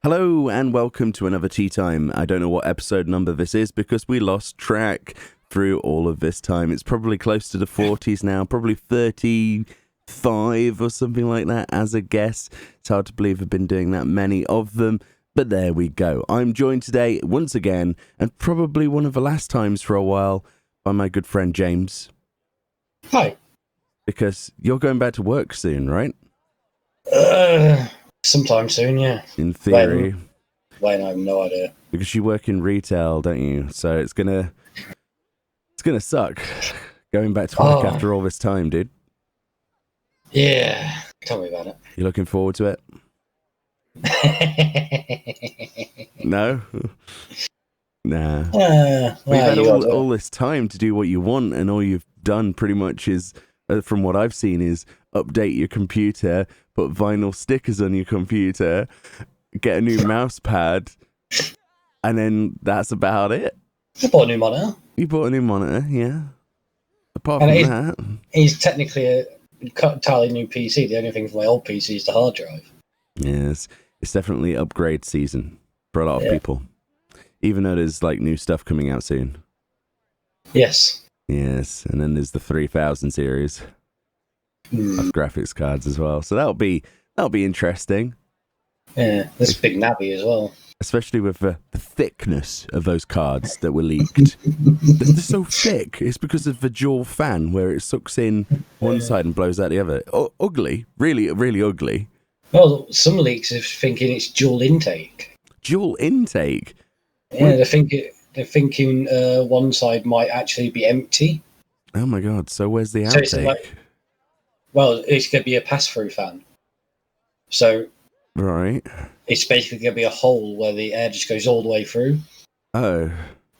Hello and welcome to another Tea Time. I don't know what episode number this is because we lost track through all of this time. It's probably close to the 40s now, probably 35 or something like that as a guess. It's hard to believe I've been doing that many of them, but there we go. I'm joined today once again, and probably one of the last times for a while, by my good friend James. Hi. Because you're going back to work soon, right? Sometime soon, yeah. In theory. When I have no idea. Because you work in retail, don't you? So it's gonna suck going back to work after all this time, dude. Yeah, tell me about it. You looking forward to it? No? Nah. We've had all this time to do what you want, and all you've done pretty much is, from what I've seen, is update your computer, put vinyl stickers on your computer, get a new mouse pad, and then that's about it. I bought a new monitor. You bought a new monitor, yeah. Apart from that, it's technically a entirely new PC. The only thing for my old PC is the hard drive. Yes, it's definitely upgrade season for a lot of people. Even though there's like new stuff coming out soon. Yes. Yes, and then there's the 3000 series of graphics cards as well. So that'll be interesting. Yeah, there's a big nabby as well. Especially with the thickness of those cards that were leaked. They're so thick. It's because of the dual fan where it sucks in one side and blows out the other. Ugly. Really, really ugly. Well, some leaks are thinking it's dual intake. Dual intake? Yeah, they're thinking one side might actually be empty. Oh my god, so where's the outtake? So it's going to be a pass-through fan. So right, it's basically going to be a hole where the air just goes all the way through. Oh.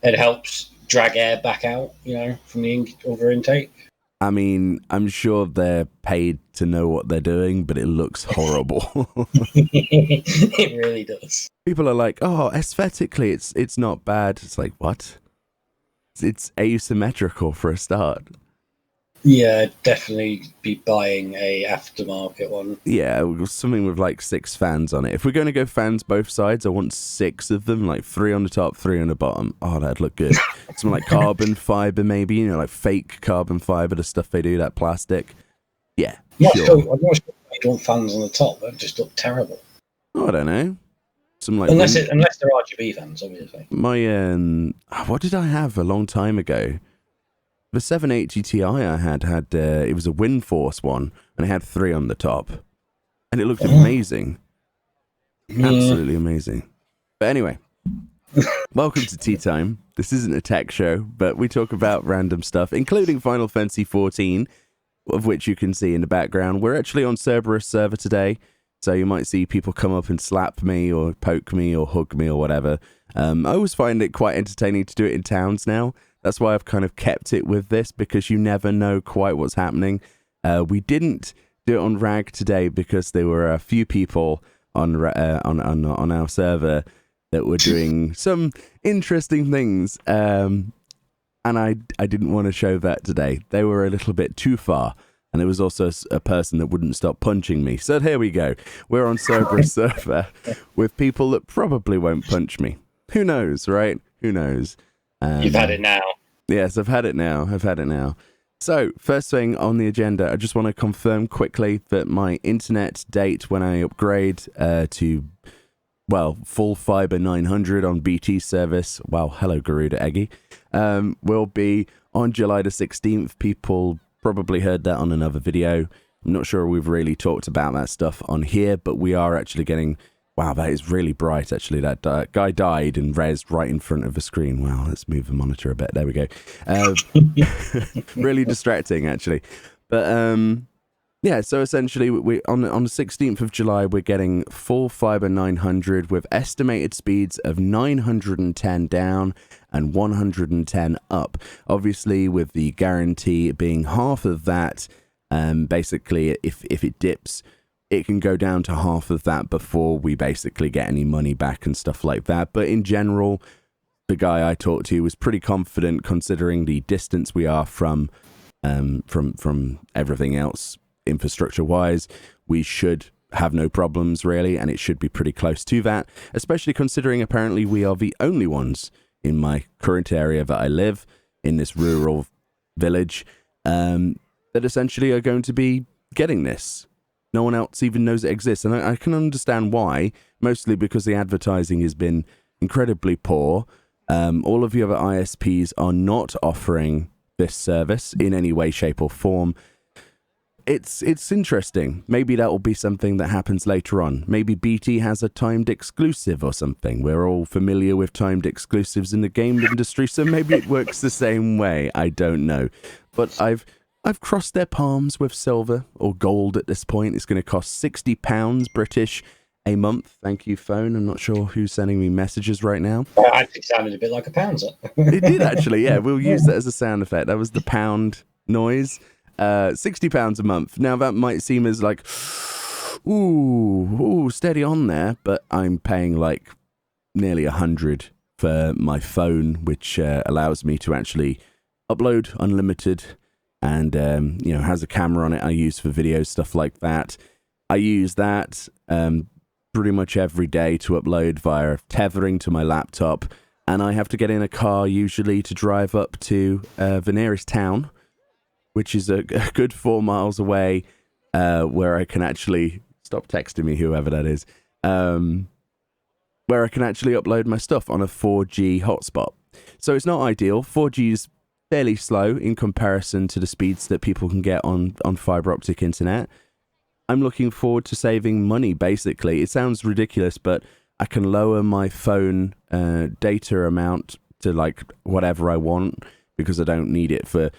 It helps drag air back out, from the other intake. I mean, I'm sure they're paid to know what they're doing, but it looks horrible. It really does. People are like, oh, aesthetically, it's not bad. It's like, what? It's asymmetrical for a start. Yeah, I'd definitely be buying a aftermarket one. Yeah, something with like 6 fans on it. If we're going to go fans both sides, I want 6 of them, like 3 on the top, 3 on the bottom. Oh, that'd look good. Something like carbon fiber, maybe, like fake carbon fiber, the stuff they do, that plastic. Yeah, sure. I'm not sure I don't want fans on the top. That just look terrible. Oh, I don't know. Unless they're RGB fans, obviously. My what did I have a long time ago? The 780 Ti I had it was a Windforce one, and it had 3 on the top, and it looked amazing, absolutely amazing. But anyway, welcome to Tea Time. This isn't a tech show, but we talk about random stuff, including Final Fantasy XIV, of which you can see in the background. We're actually on Cerberus server today, so you might see people come up and slap me or poke me or hug me or whatever. I always find it quite entertaining to do it in towns now. That's why I've kind of kept it with this, because you never know quite what's happening. We didn't do it on RAG today because there were a few people on our server that were doing some interesting things, and I didn't want to show that today. They were a little bit too far, and there was also a person that wouldn't stop punching me. So here we go. We're on Cerberus server with people that probably won't punch me. Who knows, right? Who knows? You've had it now. Yes, I've had it now. So, first thing on the agenda, I just want to confirm quickly that my internet date when I upgrade to, full fiber 900 on BT service, hello Garuda Eggy, will be on July the 16th. People probably heard that on another video. I'm not sure we've really talked about that stuff on here, but we are actually getting... Wow, that is really bright, actually. That guy died and rezzed right in front of the screen. Wow, let's move the monitor a bit. There we go. Really distracting, actually. But, so essentially, we on the 16th of July, we're getting full fiber 900 with estimated speeds of 910 down and 110 up. Obviously, with the guarantee being half of that, basically, if it dips... it can go down to half of that before we basically get any money back and stuff like that. But in general, the guy I talked to was pretty confident, considering the distance we are from everything else infrastructure wise. We should have no problems really, and it should be pretty close to that, especially considering apparently we are the only ones in my current area that I live, in this rural village, that essentially are going to be getting this. No one else even knows it exists, and I can understand why, mostly because the advertising has been incredibly poor. All of the other ISPs are not offering this service in any way, shape or form. It's interesting. Maybe that will be something that happens later on. Maybe BT has a timed exclusive or something. We're all familiar with timed exclusives in the game industry, so maybe it works the same way. I don't know. But I've crossed their palms with silver or gold at this point. It's going to cost £60 British a month. Thank you, phone. I'm not sure who's sending me messages right now. I think it sounded a bit like a pouncer. It did actually, yeah. We'll use that as a sound effect. That was the pound noise. £60 a month. Now that might seem as like, ooh, steady on there, but I'm paying like nearly 100 for my phone, which allows me to actually upload unlimited, and has a camera on it I use for videos, stuff like that. I use that pretty much every day to upload via tethering to my laptop, and I have to get in a car usually to drive up to the nearest town, which is a good 4 miles away, where I can actually stop texting me, whoever that is, where I can actually upload my stuff on a 4G hotspot. So it's not ideal. 4G is fairly slow in comparison to the speeds that people can get on fiber optic internet. I'm looking forward to saving money, basically. It sounds ridiculous, but I can lower my phone data amount to like whatever I want, because I don't need it for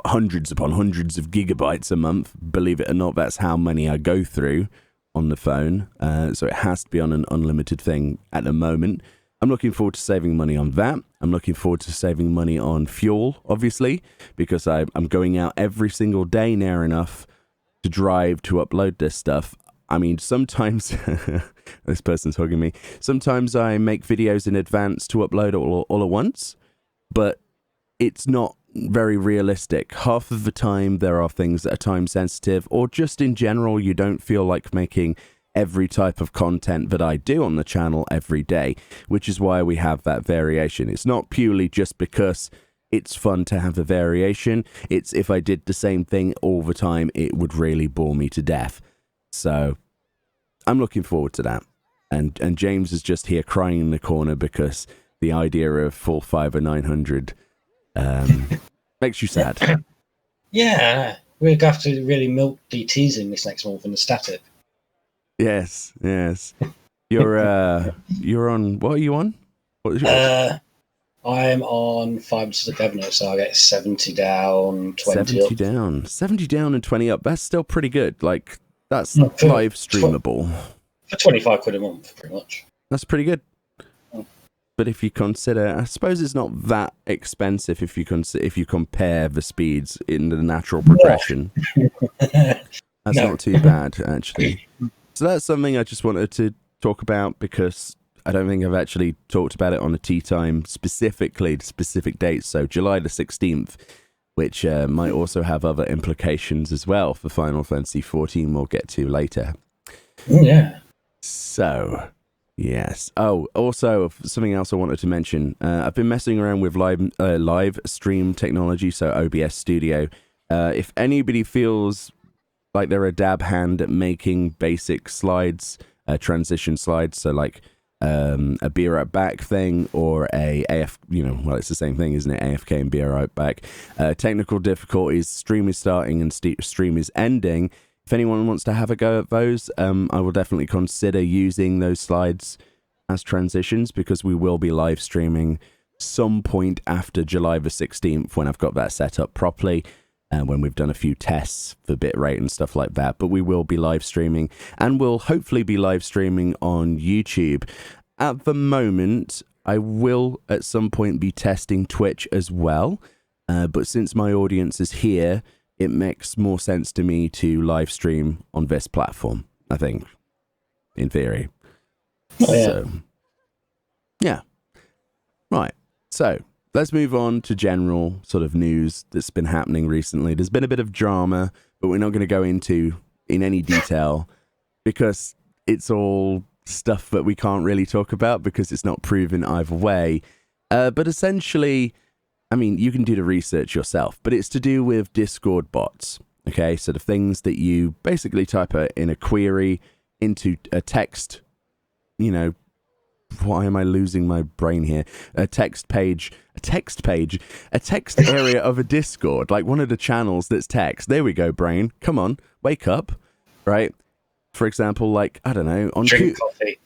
hundreds upon hundreds of gigabytes a month. Believe it or not, that's how many I go through on the phone. So it has to be on an unlimited thing at the moment. I'm looking forward to saving money on that. I'm looking forward to saving money on fuel, obviously, because I'm going out every single day near enough to drive to upload this stuff. I mean, sometimes, this person's hugging me, sometimes I make videos in advance to upload all at once, but it's not very realistic. Half of the time there are things that are time sensitive, or just in general you don't feel like making every type of content that I do on the channel every day, which is why we have that variation. It's not purely just because it's fun to have a variation. It's if I did the same thing all the time, it would really bore me to death. So I'm looking forward to that. And James is just here crying in the corner because the idea of full fiber 900 makes you sad. Yeah, we're going to have to really milk DTs in this next month in the static. Yes. You're on, what are you on? What is your I'm on fiber to the governor, so I get 70 down, 20 70 up. down. 70 down and 20 up. That's still pretty good. Like, that's live streamable. For 25 quid a month, pretty much. That's pretty good. But if you consider, I suppose it's not that expensive if you compare the speeds in the natural progression. That's not too bad, actually. So that's something I just wanted to talk about, because I don't think I've actually talked about it on a tea time specifically, the specific dates. So July the 16th, which might also have other implications as well for Final Fantasy XIV we'll get to later. Yeah. So, yes. Oh, also something else I wanted to mention. I've been messing around with live stream technology, so OBS Studio. If anybody feels like they're a dab hand at making basic slides, transition slides, so like a be right back thing, or a AF, well, it's the same thing, isn't it? AFK and be right back. Technical difficulties, stream is starting and stream is ending. If anyone wants to have a go at those, I will definitely consider using those slides as transitions, because we will be live streaming some point after July the 16th when I've got that set up properly, and when we've done a few tests for bitrate and stuff like that. But we will be live streaming, and we'll hopefully be live streaming on YouTube. At the moment, I will at some point be testing Twitch as well, but since my audience is here, it makes more sense to me to live stream on this platform, I think, in theory. Oh, yeah. So, yeah. Right. So, let's move on to general sort of news that's been happening recently. There's been a bit of drama, but we're not going to go into in any detail because it's all stuff that we can't really talk about because it's not proven either way. But essentially, I mean, you can do the research yourself, but it's to do with Discord bots. Okay, so the things that you basically type in a query into a text, you know, why am I losing my brain here? A text area of a Discord, like one of the channels that's text. There we go, brain. Come on, wake up, right? For example, like, I don't know, drink coffee.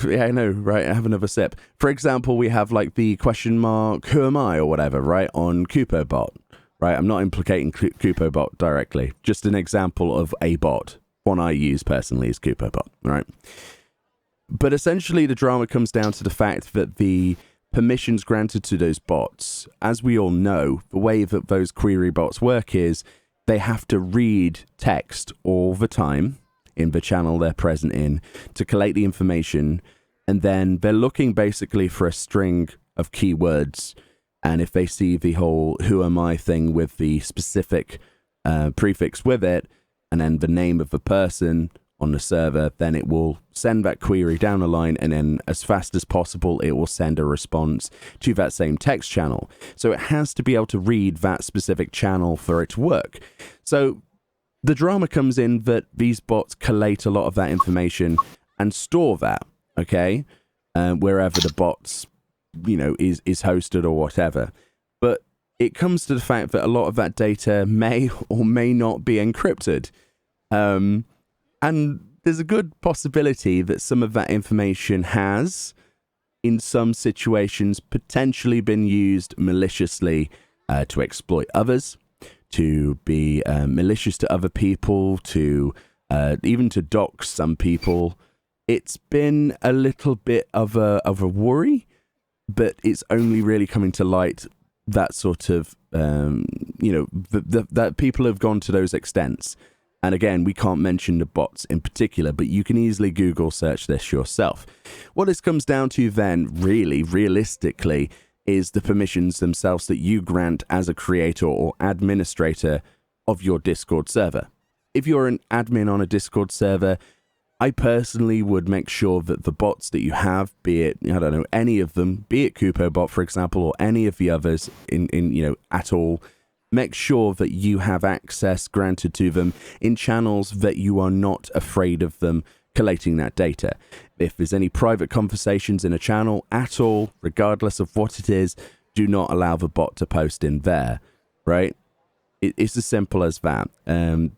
Yeah, I know, right? Have another sip. For example, we have like the question mark, who am I, or whatever, right? On CupoBot, right? I'm not implicating CupoBot directly. Just an example of a bot. One I use personally is CupoBot, right? But essentially, the drama comes down to the fact that the permissions granted to those bots, as we all know, the way that those query bots work is they have to read text all the time in the channel they're present in to collate the information, and then they're looking basically for a string of keywords, and if they see the whole who am I thing with the specific prefix with it, and then the name of the person on the server, then it will send that query down the line, and then as fast as possible it will send a response to that same text channel. So it has to be able to read that specific channel for it to work. So the drama comes in that these bots collate a lot of that information and store that, okay, wherever the bots, you know, is hosted or whatever. But it comes to the fact that a lot of that data may or may not be encrypted. And there's a good possibility that some of that information has, in some situations, potentially been used maliciously to exploit others, to be malicious to other people, to even to dox some people. It's been a little bit of a worry, but it's only really coming to light that sort of, you know, that people have gone to those extents. And again, we can't mention the bots in particular, but you can easily Google search this yourself. What this comes down to then, really, realistically, is the permissions themselves that you grant as a creator or administrator of your Discord server. If you're an admin on a Discord server, I personally would make sure that the bots that you have, be it, I don't know, any of them, be it CupoBot, for example, or any of the others in you know, at all, make sure that you have access granted to them in channels that you are not afraid of them collating that data. If there's any private conversations in a channel at all, regardless of what it is, do not allow the bot to post in there, right? It's as simple as that.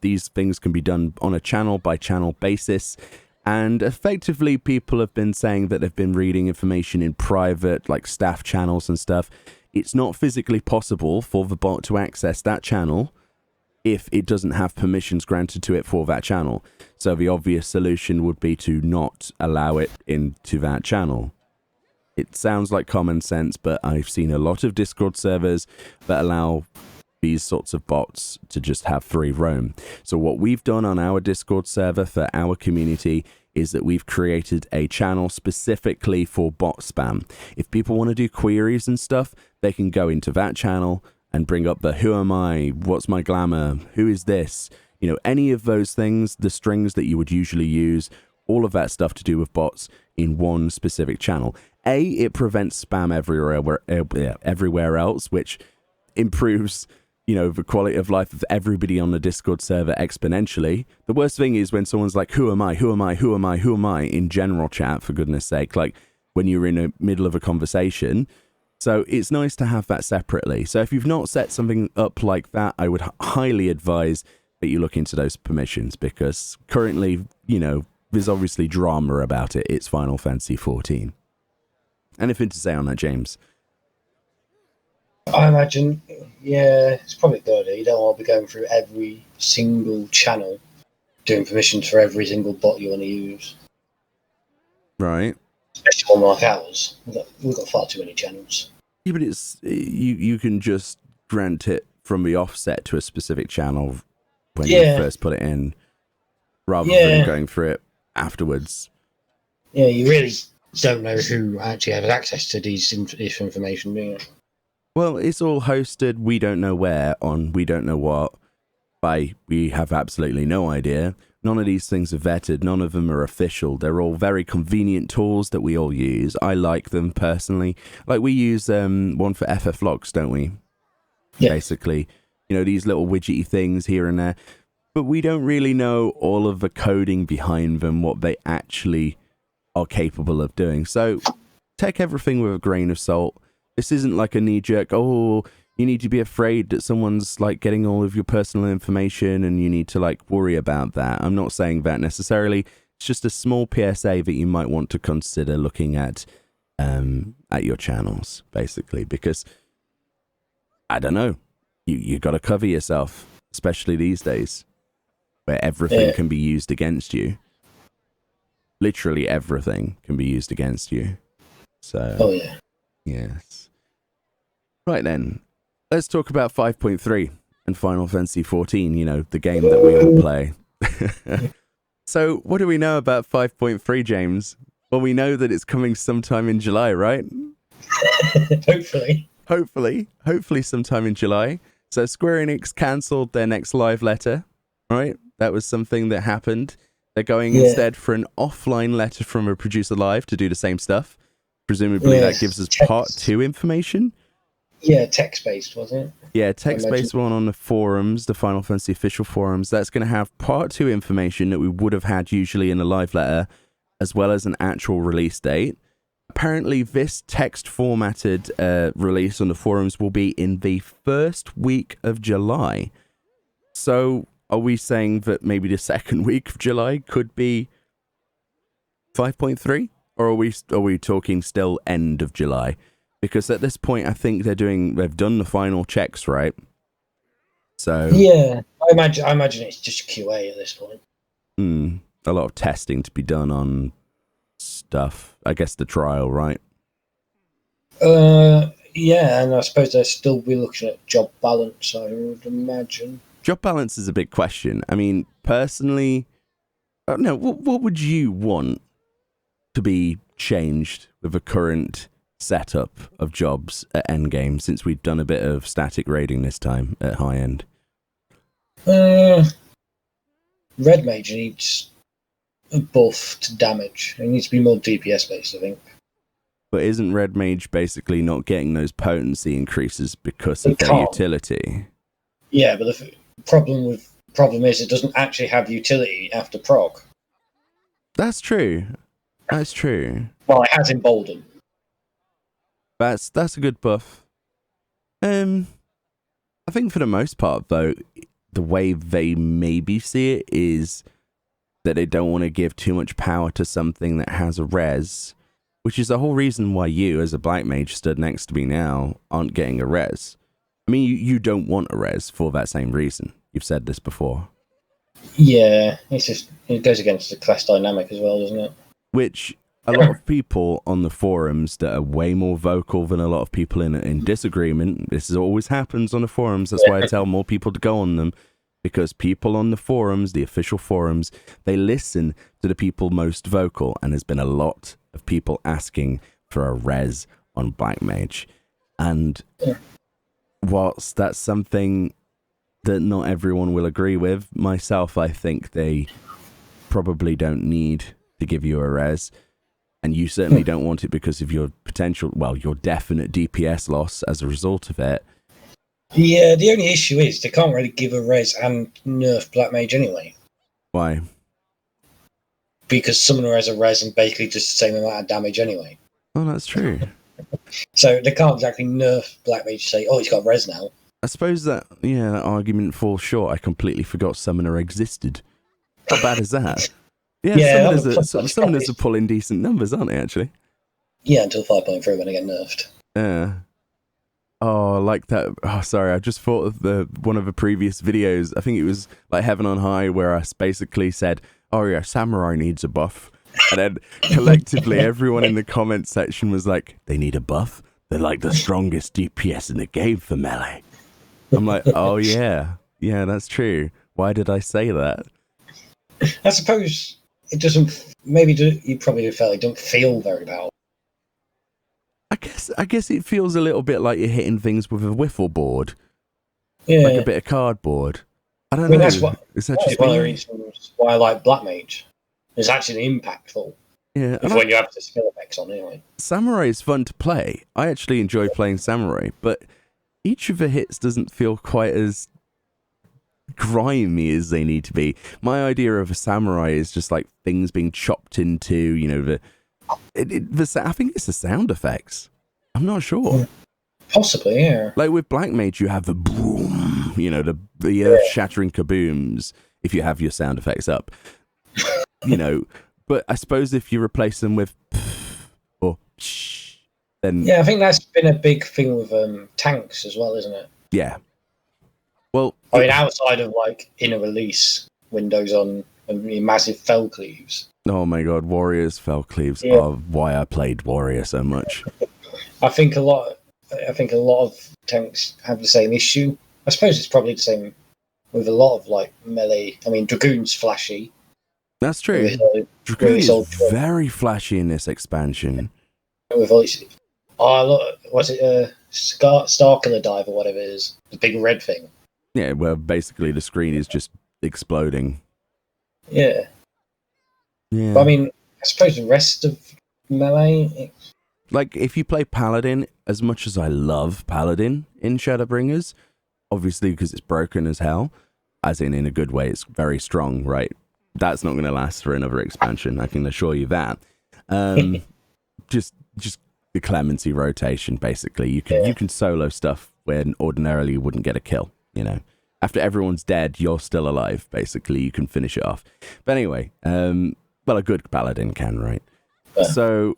These things can be done on a channel by channel basis. And effectively, people have been saying that they've been reading information in private, like staff channels and stuff. It's not physically possible for the bot to access that channel if it doesn't have permissions granted to it for that channel. So the obvious solution would be to not allow it into that channel. It sounds like common sense, but I've seen a lot of Discord servers that allow these sorts of bots to just have free roam. So what we've done on our Discord server for our community is that we've created a channel specifically for bot spam. If people want to do queries and stuff, they can go into that channel and bring up the who am I, what's my glamour, who is this, you know, any of those things, the strings that you would usually use, all of that stuff to do with bots in one specific channel. It prevents spam everywhere else, which improves, you know, the quality of life of everybody on the Discord server exponentially. The worst thing is when someone's like, who am I in general chat, for goodness sake, like when you're in the middle of a conversation. So it's nice to have that separately. So if you've not set something up like that, I would highly advise that you look into those permissions, because currently, you know, there's obviously drama about it. It's Final Fantasy XIV. Anything to say on that, James? I imagine, yeah, it's probably good. You don't want to be going through every single channel, doing permissions for every single bot you want to use. Right. Especially one like ours. We've got far too many channels. Yeah, but it's you can just grant it from the offset to a specific channel when you first put it in, rather than going through it afterwards. Yeah, you really don't know who actually has access to this information, do you? Well, it's all hosted, we don't know where, on we don't know what, by we have absolutely no idea. None of these things are vetted. None of them are official. They're all very convenient tools that we all use. I like them personally. Like we use one for FF logs, don't we? Yeah. Basically, these little widgety things here and there. But we don't really know all of the coding behind them, what they actually are capable of doing. So take everything with a grain of salt. This isn't like a knee-jerk, you need to be afraid that someone's like getting all of your personal information and you need to like worry about that. I'm not saying that necessarily. It's just a small PSA that you might want to consider looking at your channels, basically, because I don't know, you got to cover yourself, especially these days where everything can be used against you. Literally everything can be used against you. So, yes. Right then. Let's talk about 5.3 and Final Fantasy XIV, the game that we all play. So, what do we know about 5.3, James? Well, we know that it's coming sometime in July, right? Hopefully sometime in July. So, Square Enix cancelled their next live letter, right? That was something that happened. They're going instead for an offline letter from a producer live to do the same stuff. Presumably that gives us part 2 information. Yeah, text-based, wasn't it? Yeah, text-based one on the forums, the Final Fantasy official forums. That's going to have part 2 information that we would have had usually in a live letter, as well as an actual release date. Apparently, this text-formatted release on the forums will be in the first week of July. So, are we saying that maybe the second week of July could be 5.3? Or are we talking still end of July? Because at this point, I think they've done the final checks, right? So yeah, I imagine it's just QA at this point. A lot of testing to be done on stuff. I guess the trial, right? Yeah, and I suppose they'll still be looking at job balance, I would imagine. Job balance is a big question. I mean, personally, I don't know. What would you want to be changed with the current setup of jobs at endgame, since we've done a bit of static raiding this time at high end? Red mage needs a buff to damage. It needs to be more DPS based, I think. But isn't red mage basically not getting those potency increases because of their utility? Yeah, but the problem is it doesn't actually have utility after prog. That's true. Well, it has embolden. That's a good buff. I think for the most part, though, the way they maybe see it is that they don't want to give too much power to something that has a res, which is the whole reason why you, as a black mage stood next to me now, aren't getting a res. I mean, you don't want a res for that same reason. You've said this before. Yeah, it goes against the class dynamic as well, doesn't it? Which a lot of people on the forums that are way more vocal than a lot of people in disagreement. This always happens on the forums. That's why I tell more people to go on them, because people on the forums, the official forums, they listen to the people most vocal, and there's been a lot of people asking for a res on Black Mage. And whilst that's something that not everyone will agree with, myself, I think they probably don't need to give you a res. And you certainly don't want it because of your potential, your definite DPS loss as a result of it. Yeah, the only issue is they can't really give a res and nerf Black Mage anyway. Why? Because Summoner has a res and basically just the same amount of damage anyway. Oh, that's true. So they can't exactly nerf Black Mage to say, oh, he's got res now. I suppose that argument falls short. I completely forgot Summoner existed. How bad is that? Yeah, summoners are pulling decent numbers, aren't they, actually? Yeah, until 5.3 when they get nerfed. Yeah. Oh, I like that. Oh, sorry, I just thought of one of the previous videos. I think it was like Heaven on High, where I basically said, oh yeah, Samurai needs a buff. And then collectively, everyone in the comment section was like, they need a buff? They're like the strongest DPS in the game for melee. I'm like, oh yeah, that's true. Why did I say that? I suppose it doesn't. Maybe you probably felt it don't feel very powerful. I guess it feels a little bit like you're hitting things with a wiffle board, yeah, like a bit of cardboard. I don't I mean, know. that's what Is that that is just one of the me? reasons why I like Black Mage. It's actually impactful Yeah, if when you have the skill effects on anyway. Samurai is fun to play. I actually enjoy playing Samurai, but each of the hits doesn't feel quite as grimy as they need to be. My idea of a samurai is just like things being chopped into, you know, I think it's the sound effects. I'm not sure. Possibly, yeah. Like with Black Mage, you have the boom, you know, the earth-shattering kabooms if you have your sound effects up, you know. But I suppose if you replace them with or then Yeah, I think that's been a big thing with tanks as well, isn't it? yeah. Well, I mean, outside of like inner release windows on massive fell cleaves. oh my god, Warriors fell cleaves Yeah. are why I played Warrior so much. I think a lot of tanks have the same issue. I suppose it's probably the same with a lot of like melee. I mean, Dragoon's flashy. That's true. Dragoon is very flashy in this expansion. With all its, what's it? Starkiller Dive or whatever it is, the big red thing. Yeah, where basically the screen is just exploding. Yeah. Yeah. But I mean, I suppose the rest of melee. Like, if you play Paladin, as much as I love Paladin in Shadowbringers, obviously because it's broken as hell, as in a good way, it's very strong, right? That's not going to last for another expansion, I can assure you that. Just the clemency rotation, basically. You can solo stuff when ordinarily you wouldn't get a kill, you know. After everyone's dead, you're still alive, basically. You can finish it off. But anyway, well, a good Paladin can, right? So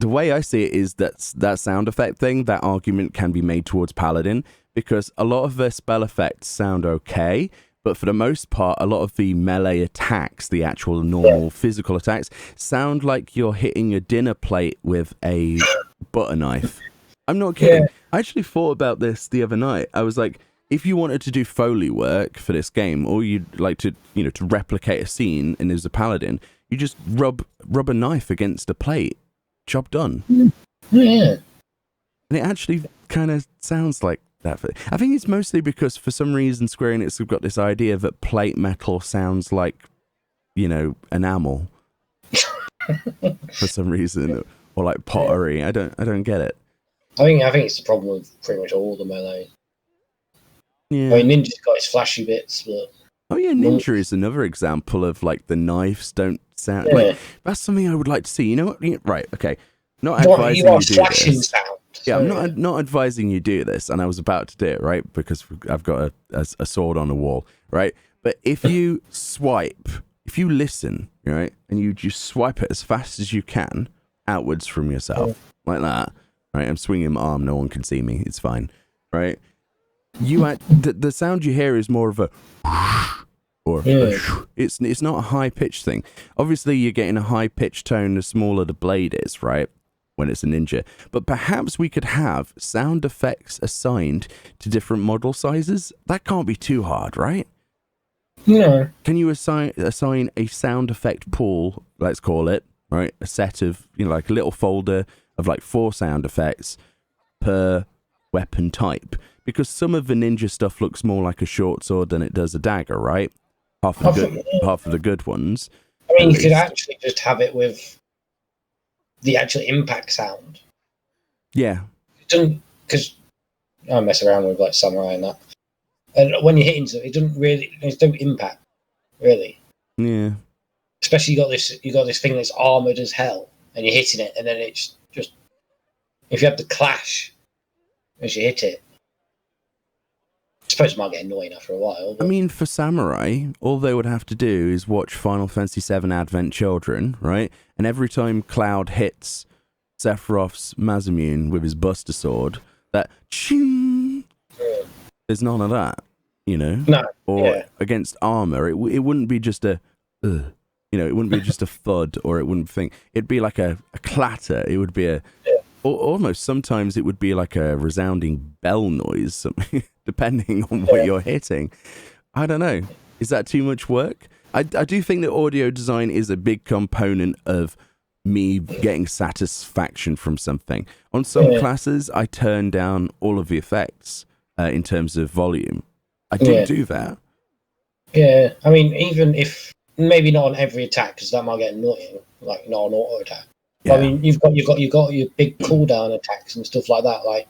the way I see it is that sound effect thing, that argument can be made towards Paladin, because a lot of their spell effects sound okay, but for the most part, a lot of the melee attacks, the actual normal physical attacks, sound like you're hitting a dinner plate with a butter knife. I'm not kidding. Yeah. I actually thought about this the other night. I was like, if you wanted to do Foley work for this game, or you'd like to, you know, to replicate a scene and there's a Paladin, you just rub a knife against a plate. Job done. Yeah. And it actually kind of sounds like that. I think it's mostly because for some reason Square Enix have got this idea that plate metal sounds like, you know, enamel. For some reason. Or like pottery. I don't get it. I think it's the problem with pretty much all the melee. Yeah. I mean, Ninja's got its flashy bits, but oh yeah, Ninja is another example of like the knives don't sound like that's something I would like to see. You know what? Right, okay. Not advising you do this. Sound, yeah, I'm not advising you do this, and I was about to do it, right? Because I've got a sword on the wall, right? But if you swipe, if you listen, right, and you just swipe it as fast as you can outwards from yourself, like that, right? I'm swinging my arm, no one can see me, it's fine, right? The sound you hear is more of a or it's not a high pitched thing. Obviously, you're getting a high pitched tone the smaller the blade is, right? When it's a ninja, but perhaps we could have sound effects assigned to different model sizes. That can't be too hard, right? No. Can you assign a sound effect pool? Let's call it right. A set of, you know, like a little folder of like 4 sound effects per weapon type. Because some of the ninja stuff looks more like a short sword than it does a dagger, right? Half of the good ones. I mean, you could actually just have it with the actual impact sound. Yeah. Because I mess around with like samurai and that, and when you hit into it, there's no impact, really. Yeah. Especially you got this thing that's armored as hell, and you're hitting it, and then it's just if you have the clash as you hit it. I suppose it might get annoying after a while. But... I mean, for Samurai, all they would have to do is watch Final Fantasy VII Advent Children, right? And every time Cloud hits Sephiroth's Masamune with his Buster Sword, that ching, there's none of that, you know? No. Or against armor, it wouldn't be just a, you know, it wouldn't be just a thud, or it wouldn't think, it'd be like a clatter. It would be almost sometimes it would be like a resounding bell noise, depending on what you're hitting. I don't know. Is that too much work? I do think that audio design is a big component of me getting satisfaction from something. On some classes, I turn down all of the effects in terms of volume. I do that. Yeah, I mean, even if maybe not on every attack, because that might get annoying, like not an auto attack. Yeah. But, I mean, you've got your big cooldown attacks and stuff like that, like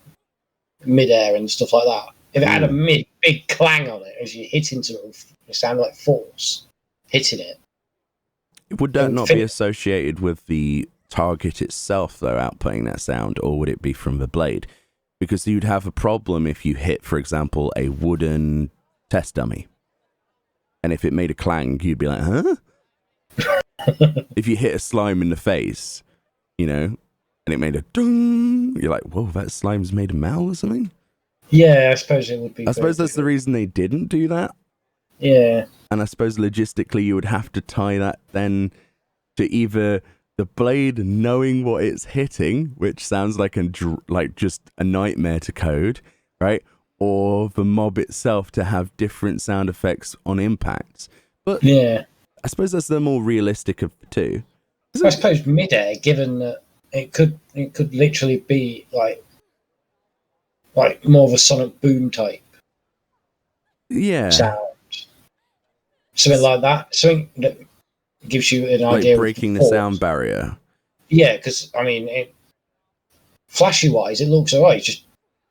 mid-air and stuff like that. If it had a big clang on it as you hit into it, it sounded like force hitting it. Would that not be associated with the target itself, though, outputting that sound, or would it be from the blade? Because you'd have a problem if you hit, for example, a wooden test dummy. And if it made a clang, you'd be like, huh? If you hit a slime in the face, you know, and it made a dung, you're like, whoa, that slime's made of metal or something? Yeah, I suppose it would be. I suppose that's the reason they didn't do that. Yeah. And I suppose logistically you would have to tie that then to either the blade knowing what it's hitting, which sounds like just a nightmare to code, right? Or the mob itself to have different sound effects on impacts. But yeah, I suppose that's the more realistic of the two. I suppose mid-air, given that it could literally be like more of a sonic boom type. Yeah. Sound. Something like that. Something that gives you an idea like breaking the sound barrier. Yeah, because I mean, flashy wise, it looks alright. Just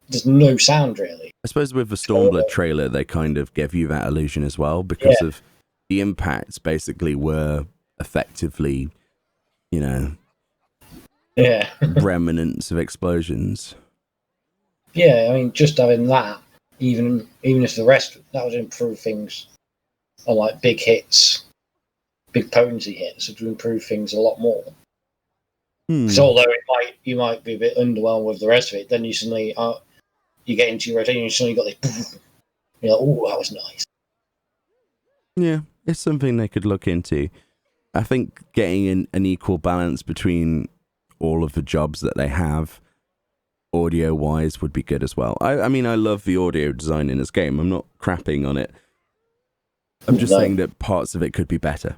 there's no sound really. I suppose with the Stormblood trailer, they kind of gave you that illusion as well because of the impacts. Basically, were effectively, you know, remnants of explosions. Yeah, I mean, just having that, even if the rest that would improve things on like big hits. Big potency hits to improve things a lot more. So although you might be a bit underwhelmed with the rest of it, then you suddenly you get into your rotation, and you suddenly got this. You're like, oh, that was nice. Yeah, it's something they could look into. I think getting an equal balance between all of the jobs that they have, audio-wise, would be good as well. I mean, I love the audio design in this game. I'm not crapping on it. I'm just saying that parts of it could be better.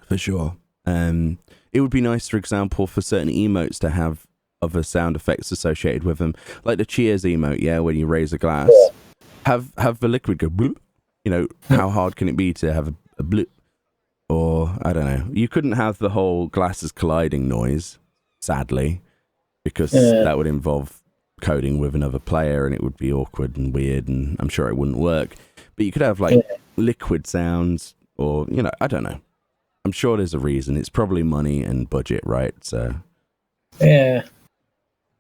For sure. It would be nice, for example, for certain emotes to have other sound effects associated with them, like the cheers emote. Yeah, when you raise a glass, have the liquid go bloop. You know, how hard can it be to have a bloop? Or I don't know. You couldn't have the whole glasses colliding noise, sadly, because that would involve coding with another player, and it would be awkward and weird, and I'm sure it wouldn't work. But you could have like liquid sounds, or you know, I don't know. I'm sure there's a reason. It's probably money and budget, right? So yeah.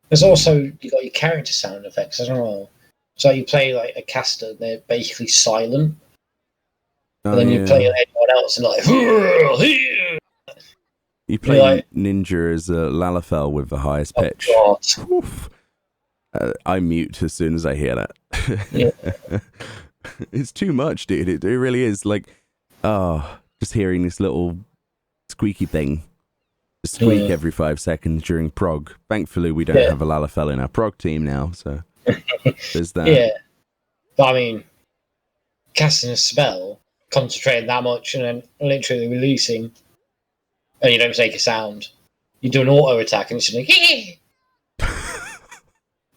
There's also you got your character sound effects as well. So you play like a caster, they're basically silent, and then you play anyone else and like. You play like, Ninja as a Lalafell with the highest pitch. I mute as soon as I hear that. Yeah. It's too much, dude. It really is. Like, just hearing this little squeaky thing just squeak every 5 seconds during prog. Thankfully, we don't have a Lalafell in our prog team now, so there's that. Yeah. But I mean, casting a spell, concentrating that much, and then literally releasing, and you don't make a sound. You do an auto attack, and it's like, hee.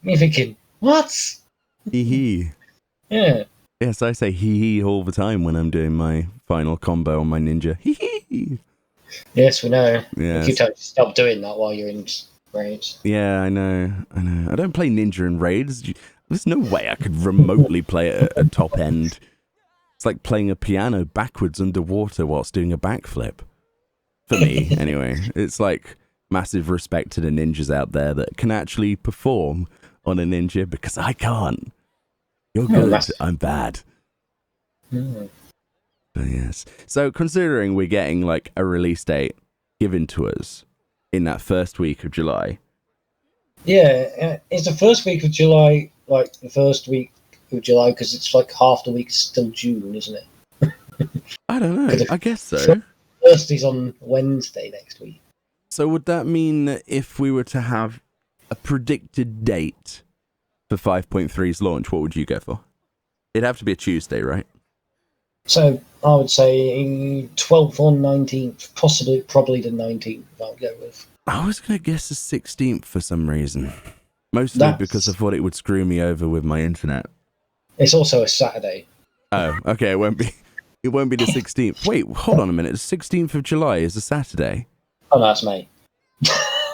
You're thinking, what? Hee hee. Yeah. Yes, I say hee hee all the time when I'm doing my final combo on my ninja. Hee hee. Yes, we know. Yes. You keep telling me to stop doing that while you're in raids. Yeah, I know. I don't play ninja in raids. There's no way I could remotely play it at top end. It's like playing a piano backwards underwater whilst doing a backflip. For me, anyway. It's like massive respect to the ninjas out there that can actually perform on a ninja because I can't. You're good, I'm bad. Mm. But yes. So considering we're getting like a release date given to us in that first week of July. Yeah, it's the first week of July, like the first week of July, because it's like half the week still June, isn't it? I don't know. I guess so. First is on Wednesday next week. So would that mean that if we were to have a predicted date for 5.3's launch, what would you go for? It'd have to be a Tuesday, right? So I would say 12th or 19th, probably the 19th. I would go with. I was going to guess the 16th for some reason, mostly because of what it would screw me over with my internet. It's also a Saturday. Oh, okay. It won't be. It won't be the 16th. Wait, hold on a minute. The 16th of July is a Saturday. Oh, no, that's May.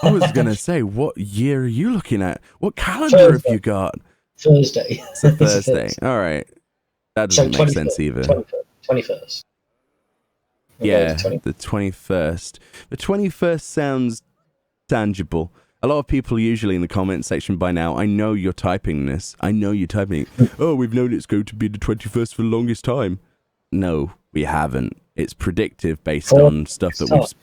I was gonna say, what year are you looking at? What calendar have you got? Thursday. It's a Thursday. All right, that doesn't make sense either. 21st. Yeah, the 21st. The 21st sounds tangible. A lot of people usually in the comment section by now, I know you're typing this. I know you're typing it. Oh, we've known it's going to be the 21st for the longest time. No, we haven't. It's predictive based on stuff that we've...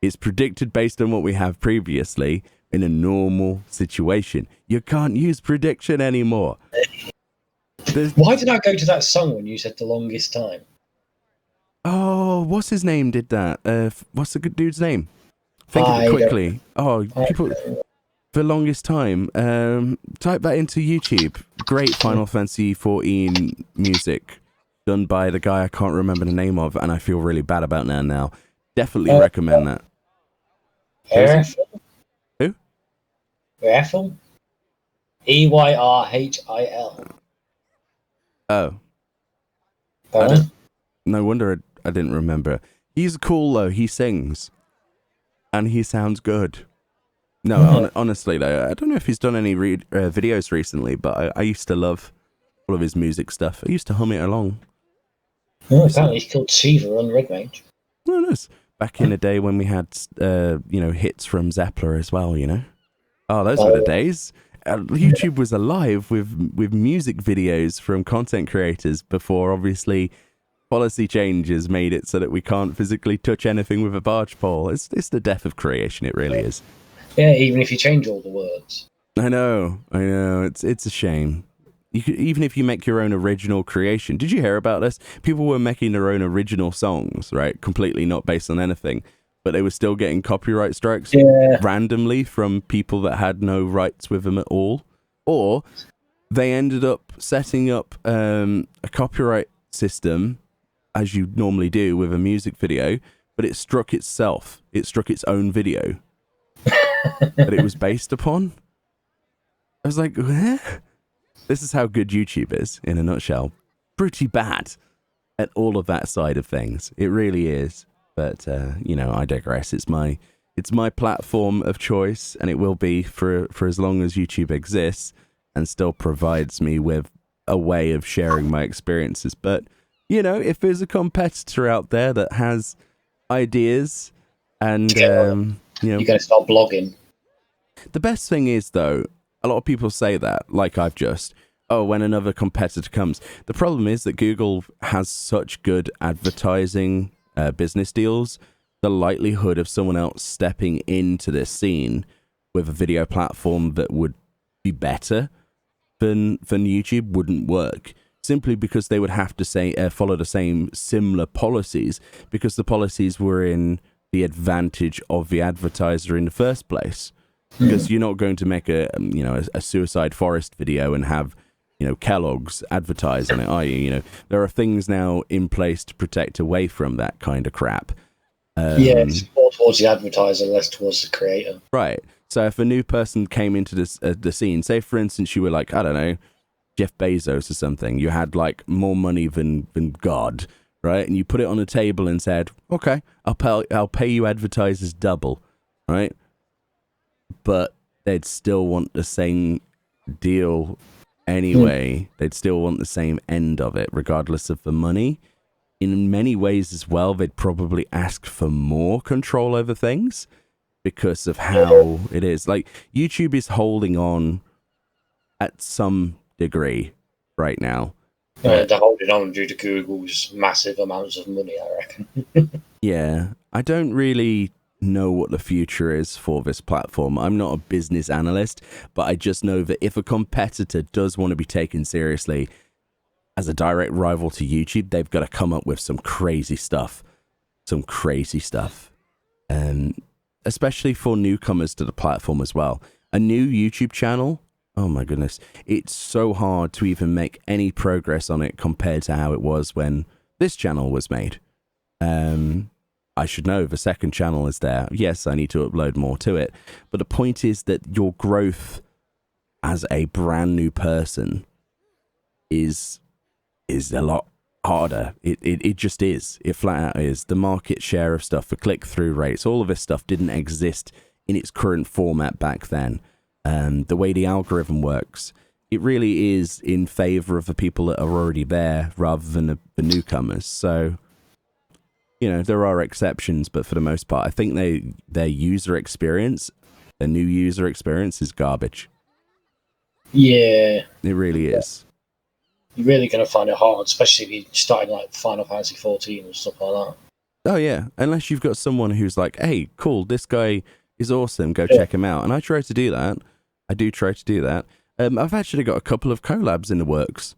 It's predicted based on what we have previously in a normal situation. You can't use prediction anymore. Why did I go to that song when you said the longest time? Oh, what's his name did that? What's the good dude's name? Think of it quickly. Oh, people... For longest time, type that into YouTube. Great Final Fantasy XIV music done by the guy I can't remember the name of, and I feel really bad about now. Definitely recommend that. Who? Eyerful? Eyrhil. Oh. No wonder I didn't remember. He's cool though. He sings, and he sounds good. No, honestly though, I don't know if he's done any videos recently, but I used to love all of his music stuff. I used to hum it along. Oh, apparently he's called Siva on Red Range. Oh, nice. Back in the day when we had, hits from Zeppler as well, you know. Oh, those were the days. YouTube was alive with music videos from content creators before, obviously, policy changes made it so that we can't physically touch anything with a barge pole. It's the death of creation. It really is. Yeah, even if you change all the words. I know. It's a shame. Even if you make your own original creation. Did you hear about this? People were making their own original songs, right? Completely not based on anything. But they were still getting copyright strikes randomly from people that had no rights with them at all. Or they ended up setting up a copyright system, as you normally do with a music video, but it struck itself. It struck its own video that it was based upon. I was like, eh? This is how good YouTube is, in a nutshell. Pretty bad at all of that side of things. It really is. But, I digress. It's my platform of choice, and it will be for as long as YouTube exists and still provides me with a way of sharing my experiences. But, if there's a competitor out there that has ideas and, you got to start blogging. The best thing is, though, a lot of people say that, like I've just, when another competitor comes. The problem is that Google has such good advertising business deals. The likelihood of someone else stepping into this scene with a video platform that would be better than YouTube wouldn't work. Simply because they would have to follow the same similar policies, because the policies were in the advantage of the advertiser in the first place. Because you're not going to make a suicide forest video and have, Kellogg's advertise on it, are you? There are things now in place to protect away from that kind of crap. It's more towards the advertiser, less towards the creator. Right. So if a new person came into this the scene, say for instance you were like, I don't know, Jeff Bezos or something, you had like more money than God, right? And you put it on a table and said, okay, I'll pay you advertisers double, right? But they'd still want the same deal anyway. They'd still want the same end of it, regardless of the money. In many ways as well, they'd probably ask for more control over things because of how it is. Like, YouTube is holding on at some degree right now. They're holding on due to Google's massive amounts of money, I reckon. Yeah, I don't really know what the future is for this platform. I'm not a business analyst, but I just know that if a competitor does want to be taken seriously as a direct rival to YouTube, they've got to come up with some crazy stuff. Especially for newcomers to the platform as well. A new YouTube channel, oh my goodness, it's so hard to even make any progress on it compared to how it was when this channel was made. I should know the second channel is there. Yes, I need to upload more to it. But the point is that your growth as a brand new person is a lot harder. It just is. It flat out is. The market share of stuff, the click-through rates, all of this stuff didn't exist in its current format back then. The way the algorithm works, it really is in favor of the people that are already there rather than the newcomers. So, there are exceptions, but for the most part, I think their user experience, their new user experience is garbage. Yeah. It really is. You're really going to find it hard, especially if you're starting like Final Fantasy 14 and stuff like that. Oh, yeah. Unless you've got someone who's like, hey, cool, this guy is awesome, go check him out. And I try to do that. I do try to do that. I've actually got a couple of collabs in the works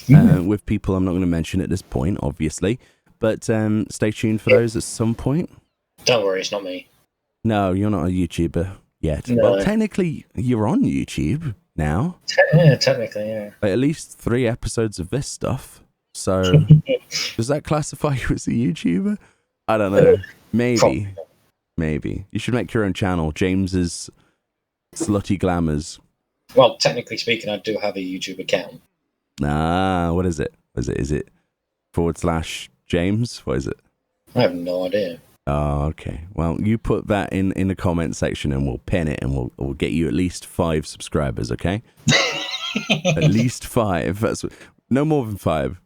with people I'm not going to mention at this point, obviously. But stay tuned for those at some point. Don't worry, it's not me. No, you're not a YouTuber yet. No. Well, technically, you're on YouTube now. Yeah, technically, yeah. Like, at least 3 episodes of this stuff. So, does that classify you as a YouTuber? I don't know. Maybe. Maybe. You should make your own channel. James's Slutty Glamours. Well, technically speaking, I do have a YouTube account. Nah, what is it? Is it /James? What is it? I have no idea. Oh, okay. Well, you put that in the comment section and we'll pin it and we'll get you at least 5 subscribers, okay? At least 5. That's no more than 5.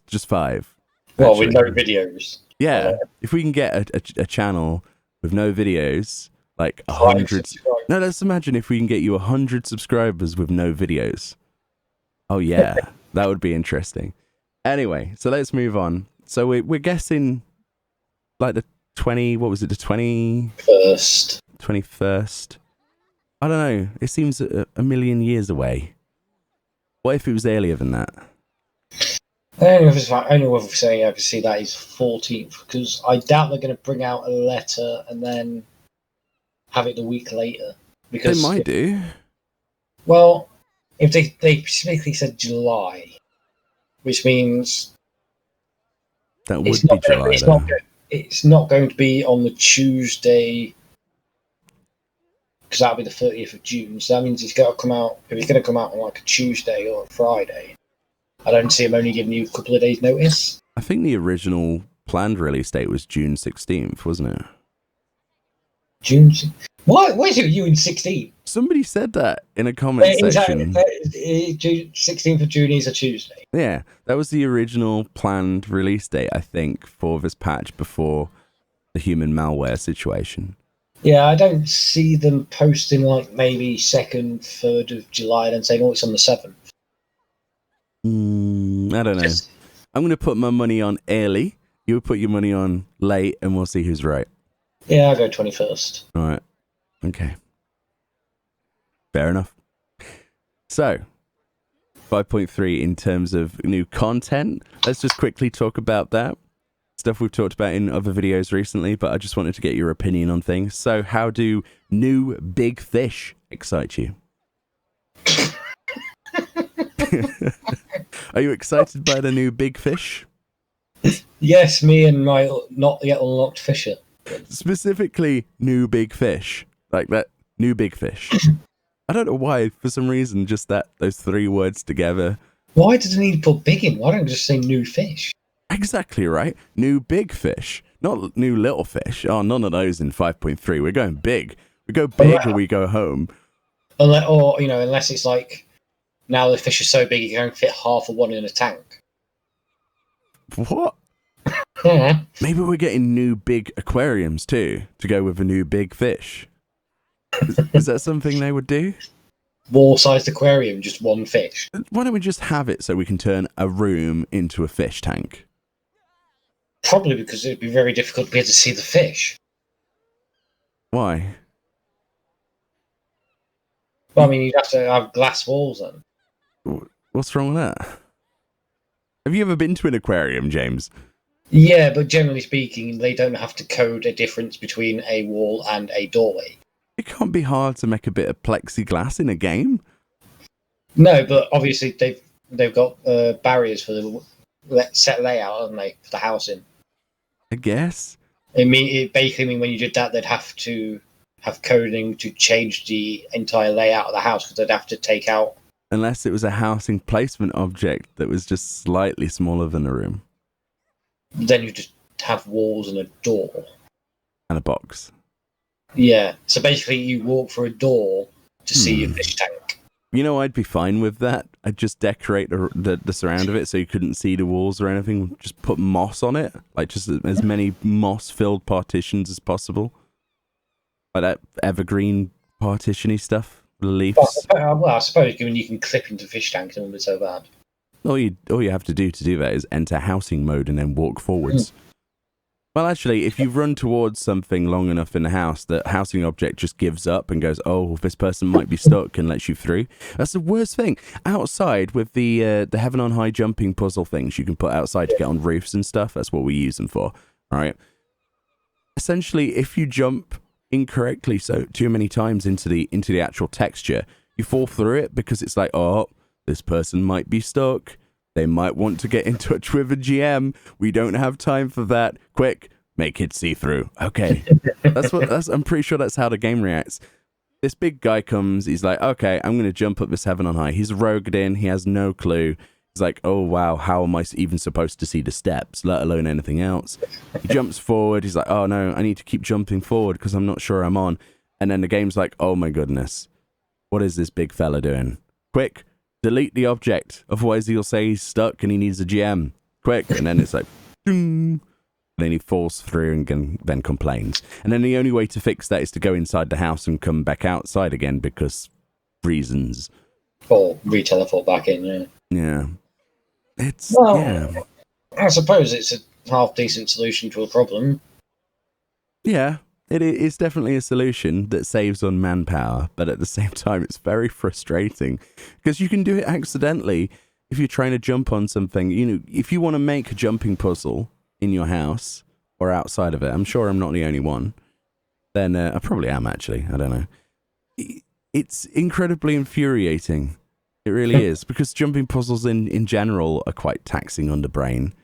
Just 5. Well, actually. with no videos. Yeah. If we can get a channel with no videos, like 100. No, let's imagine if we can get you 100 subscribers with no videos. Oh yeah, that would be interesting. Anyway, so let's move on. So we're guessing like the 21st. I don't know. It seems a million years away. What if it was earlier than that? Only if we're saying I can see that is 14th, because I doubt they're going to bring out a letter and then have it a week later. Because they might do. Well, if they specifically said July, which means that would be July. It's not going to be on the Tuesday, because that'll be the 30th of June. So that means it's got to come out. If it's going to come out on like a Tuesday or a Friday, I don't see him only giving you a couple of days' notice. I think the original planned release date was June 16th, wasn't it? June. What? Why is it June 16th? Somebody said that in a comment section. 16th of June is a Tuesday. Yeah, that was the original planned release date, I think, for this patch before the human malware situation. Yeah, I don't see them posting like maybe 2nd, 3rd of July and then saying, oh, it's on the 7th. I don't know. I'm going to put my money on early. You put your money on late, and we'll see who's right. Yeah, I'll go 21st. All right. Okay. Fair enough. So, 5.3 in terms of new content. Let's just quickly talk about that. Stuff we've talked about in other videos recently, but I just wanted to get your opinion on things. So, how do new big fish excite you? Are you excited by the new big fish? Yes, me and my not yet unlocked fisher. Specifically, new big fish. Like that, new big fish. I don't know why, for some reason, just those 3 words together. Why did they need to put big in? Why don't you just say new fish? Exactly right. New big fish. Not new little fish. Oh, none of those in 5.3. We're going big. We go big or we go home. Unless it's like, now the fish is so big you can fit half of one in a tank. What? Yeah. Maybe we're getting new big aquariums too, to go with a new big fish. Is that something they would do? Wall-sized aquarium, just one fish. Why don't we just have it so we can turn a room into a fish tank? Probably because it'd be very difficult to be able to see the fish. Why? Well, I mean, you'd have to have glass walls then. What's wrong with that? Have you ever been to an aquarium, James? Yeah, but generally speaking, they don't have to code a difference between a wall and a doorway. It can't be hard to make a bit of plexiglass in a game. No, but obviously they've got barriers for the set layout, haven't they, for the housing? I guess. It basically means when you did that, they'd have to have coding to change the entire layout of the house, because they'd have to take out. Unless it was a housing placement object that was just slightly smaller than a room. Then you just have walls and a door. And a box. Yeah. So basically, you walk through a door to see your fish tank. You know, I'd be fine with that. I'd just decorate the surround of it so you couldn't see the walls or anything. Just put moss on it. Like, just as many moss-filled partitions as possible. Like that evergreen partition-y stuff. The leaves. Well, I suppose given you can clip into fish tanks, it won't be so bad. All you have to do that is enter housing mode and then walk forwards. Well, actually, if you run towards something long enough in the house, the housing object just gives up and goes, oh, this person might be stuck, and lets you through. That's the worst thing. Outside, with the Heaven on High jumping puzzle things you can put outside to get on roofs and stuff, that's what we use them for, all right? Essentially, if you jump incorrectly too many times into the actual texture, you fall through it because it's like, oh, this person might be stuck. They might want to get in touch with a GM. We don't have time for that. Quick, make it see-through. Okay. I'm pretty sure that's how the game reacts. This big guy comes, he's like, okay, I'm going to jump up this Heaven on High. He's rogued in, he has no clue. He's like, oh wow, how am I even supposed to see the steps, let alone anything else? He jumps forward, he's like, oh no, I need to keep jumping forward because I'm not sure I'm on. And then the game's like, oh my goodness, what is this big fella doing? Quick, delete the object, otherwise he'll say he's stuck and he needs a GM. Quick. And then it's like, ding. Then he falls through and then complains. And then the only way to fix that is to go inside the house and come back outside again because reasons. Or re-teleport back in, yeah. Yeah. Yeah. I suppose it's a half-decent solution to a problem. Yeah. It is definitely a solution that saves on manpower, but at the same time, it's very frustrating because you can do it accidentally if you're trying to jump on something. You know, if you want to make a jumping puzzle in your house or outside of it, I'm sure I'm not the only one. Then I probably am, actually. I don't know. It's incredibly infuriating. It really is, because jumping puzzles in general are quite taxing on the brain,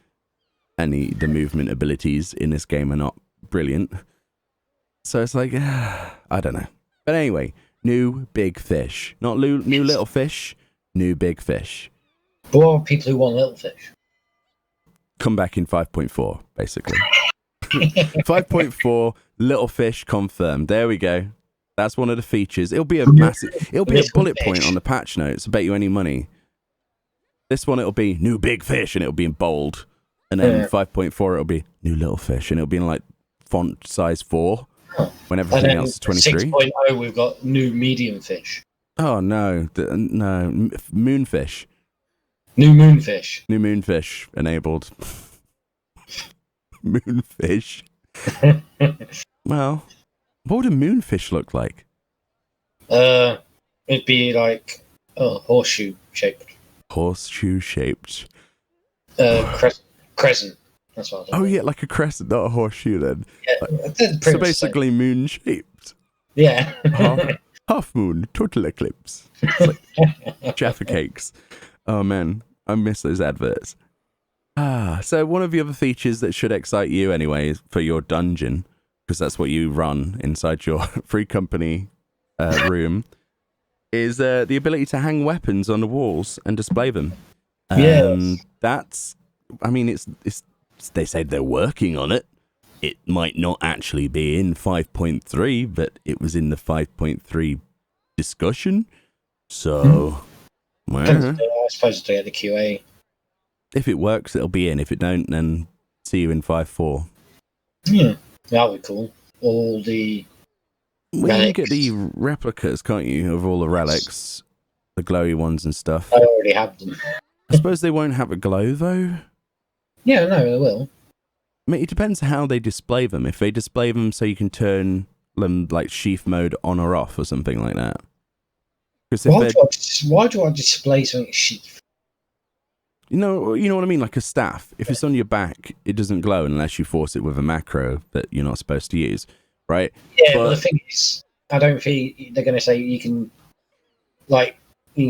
and the movement abilities in this game are not brilliant. So it's like, I don't know. But anyway, new big fish. Not new little fish, new big fish. For people who want little fish. Come back in 5.4, basically. 5.4, little fish confirmed. There we go. That's one of the features. It'll be a bullet point on the patch notes. I bet you any money. This one, it'll be new big fish, and it'll be in bold. And then 5.4, it'll be new little fish, and it'll be in like font size 4. When everything else is 23. 6.0, we've got new medium fish. Oh, no. No. Moonfish. New moonfish. New moonfish enabled. Moonfish. Well, what would a moonfish look like? It'd be like horseshoe shaped. Horseshoe shaped. Crescent. That's what I was Oh yeah, like a crescent, not a horseshoe then. Yeah, so basically moon shaped. Yeah. Half moon, total eclipse. It's like Jaffa cakes. Oh man, I miss those adverts. So one of the other features that should excite you anyway for your dungeon, because that's what you run inside your free company room, is the ability to hang weapons on the walls and display them. That's, I mean, it's they said they're working on it. It might not actually be in 5.3, but it was in the 5.3 discussion. So, I suppose it's at the QA. If it works, it'll be in. If it don't, then see you in 5.4. Yeah, that would be cool. All the well, you can get the replicas, can't you, of all the relics, the glowy ones and stuff. I already have them. I suppose they won't have a glow though. Yeah, no, they will. I mean, it depends how they display them. If they display them so you can turn them like sheath mode on or off or something like that. Why do I display something sheath? You know what I mean? Like a staff. If it's on your back, it doesn't glow unless you force it with a macro that you're not supposed to use, right? Yeah, but the thing is, I don't think they're going to say you can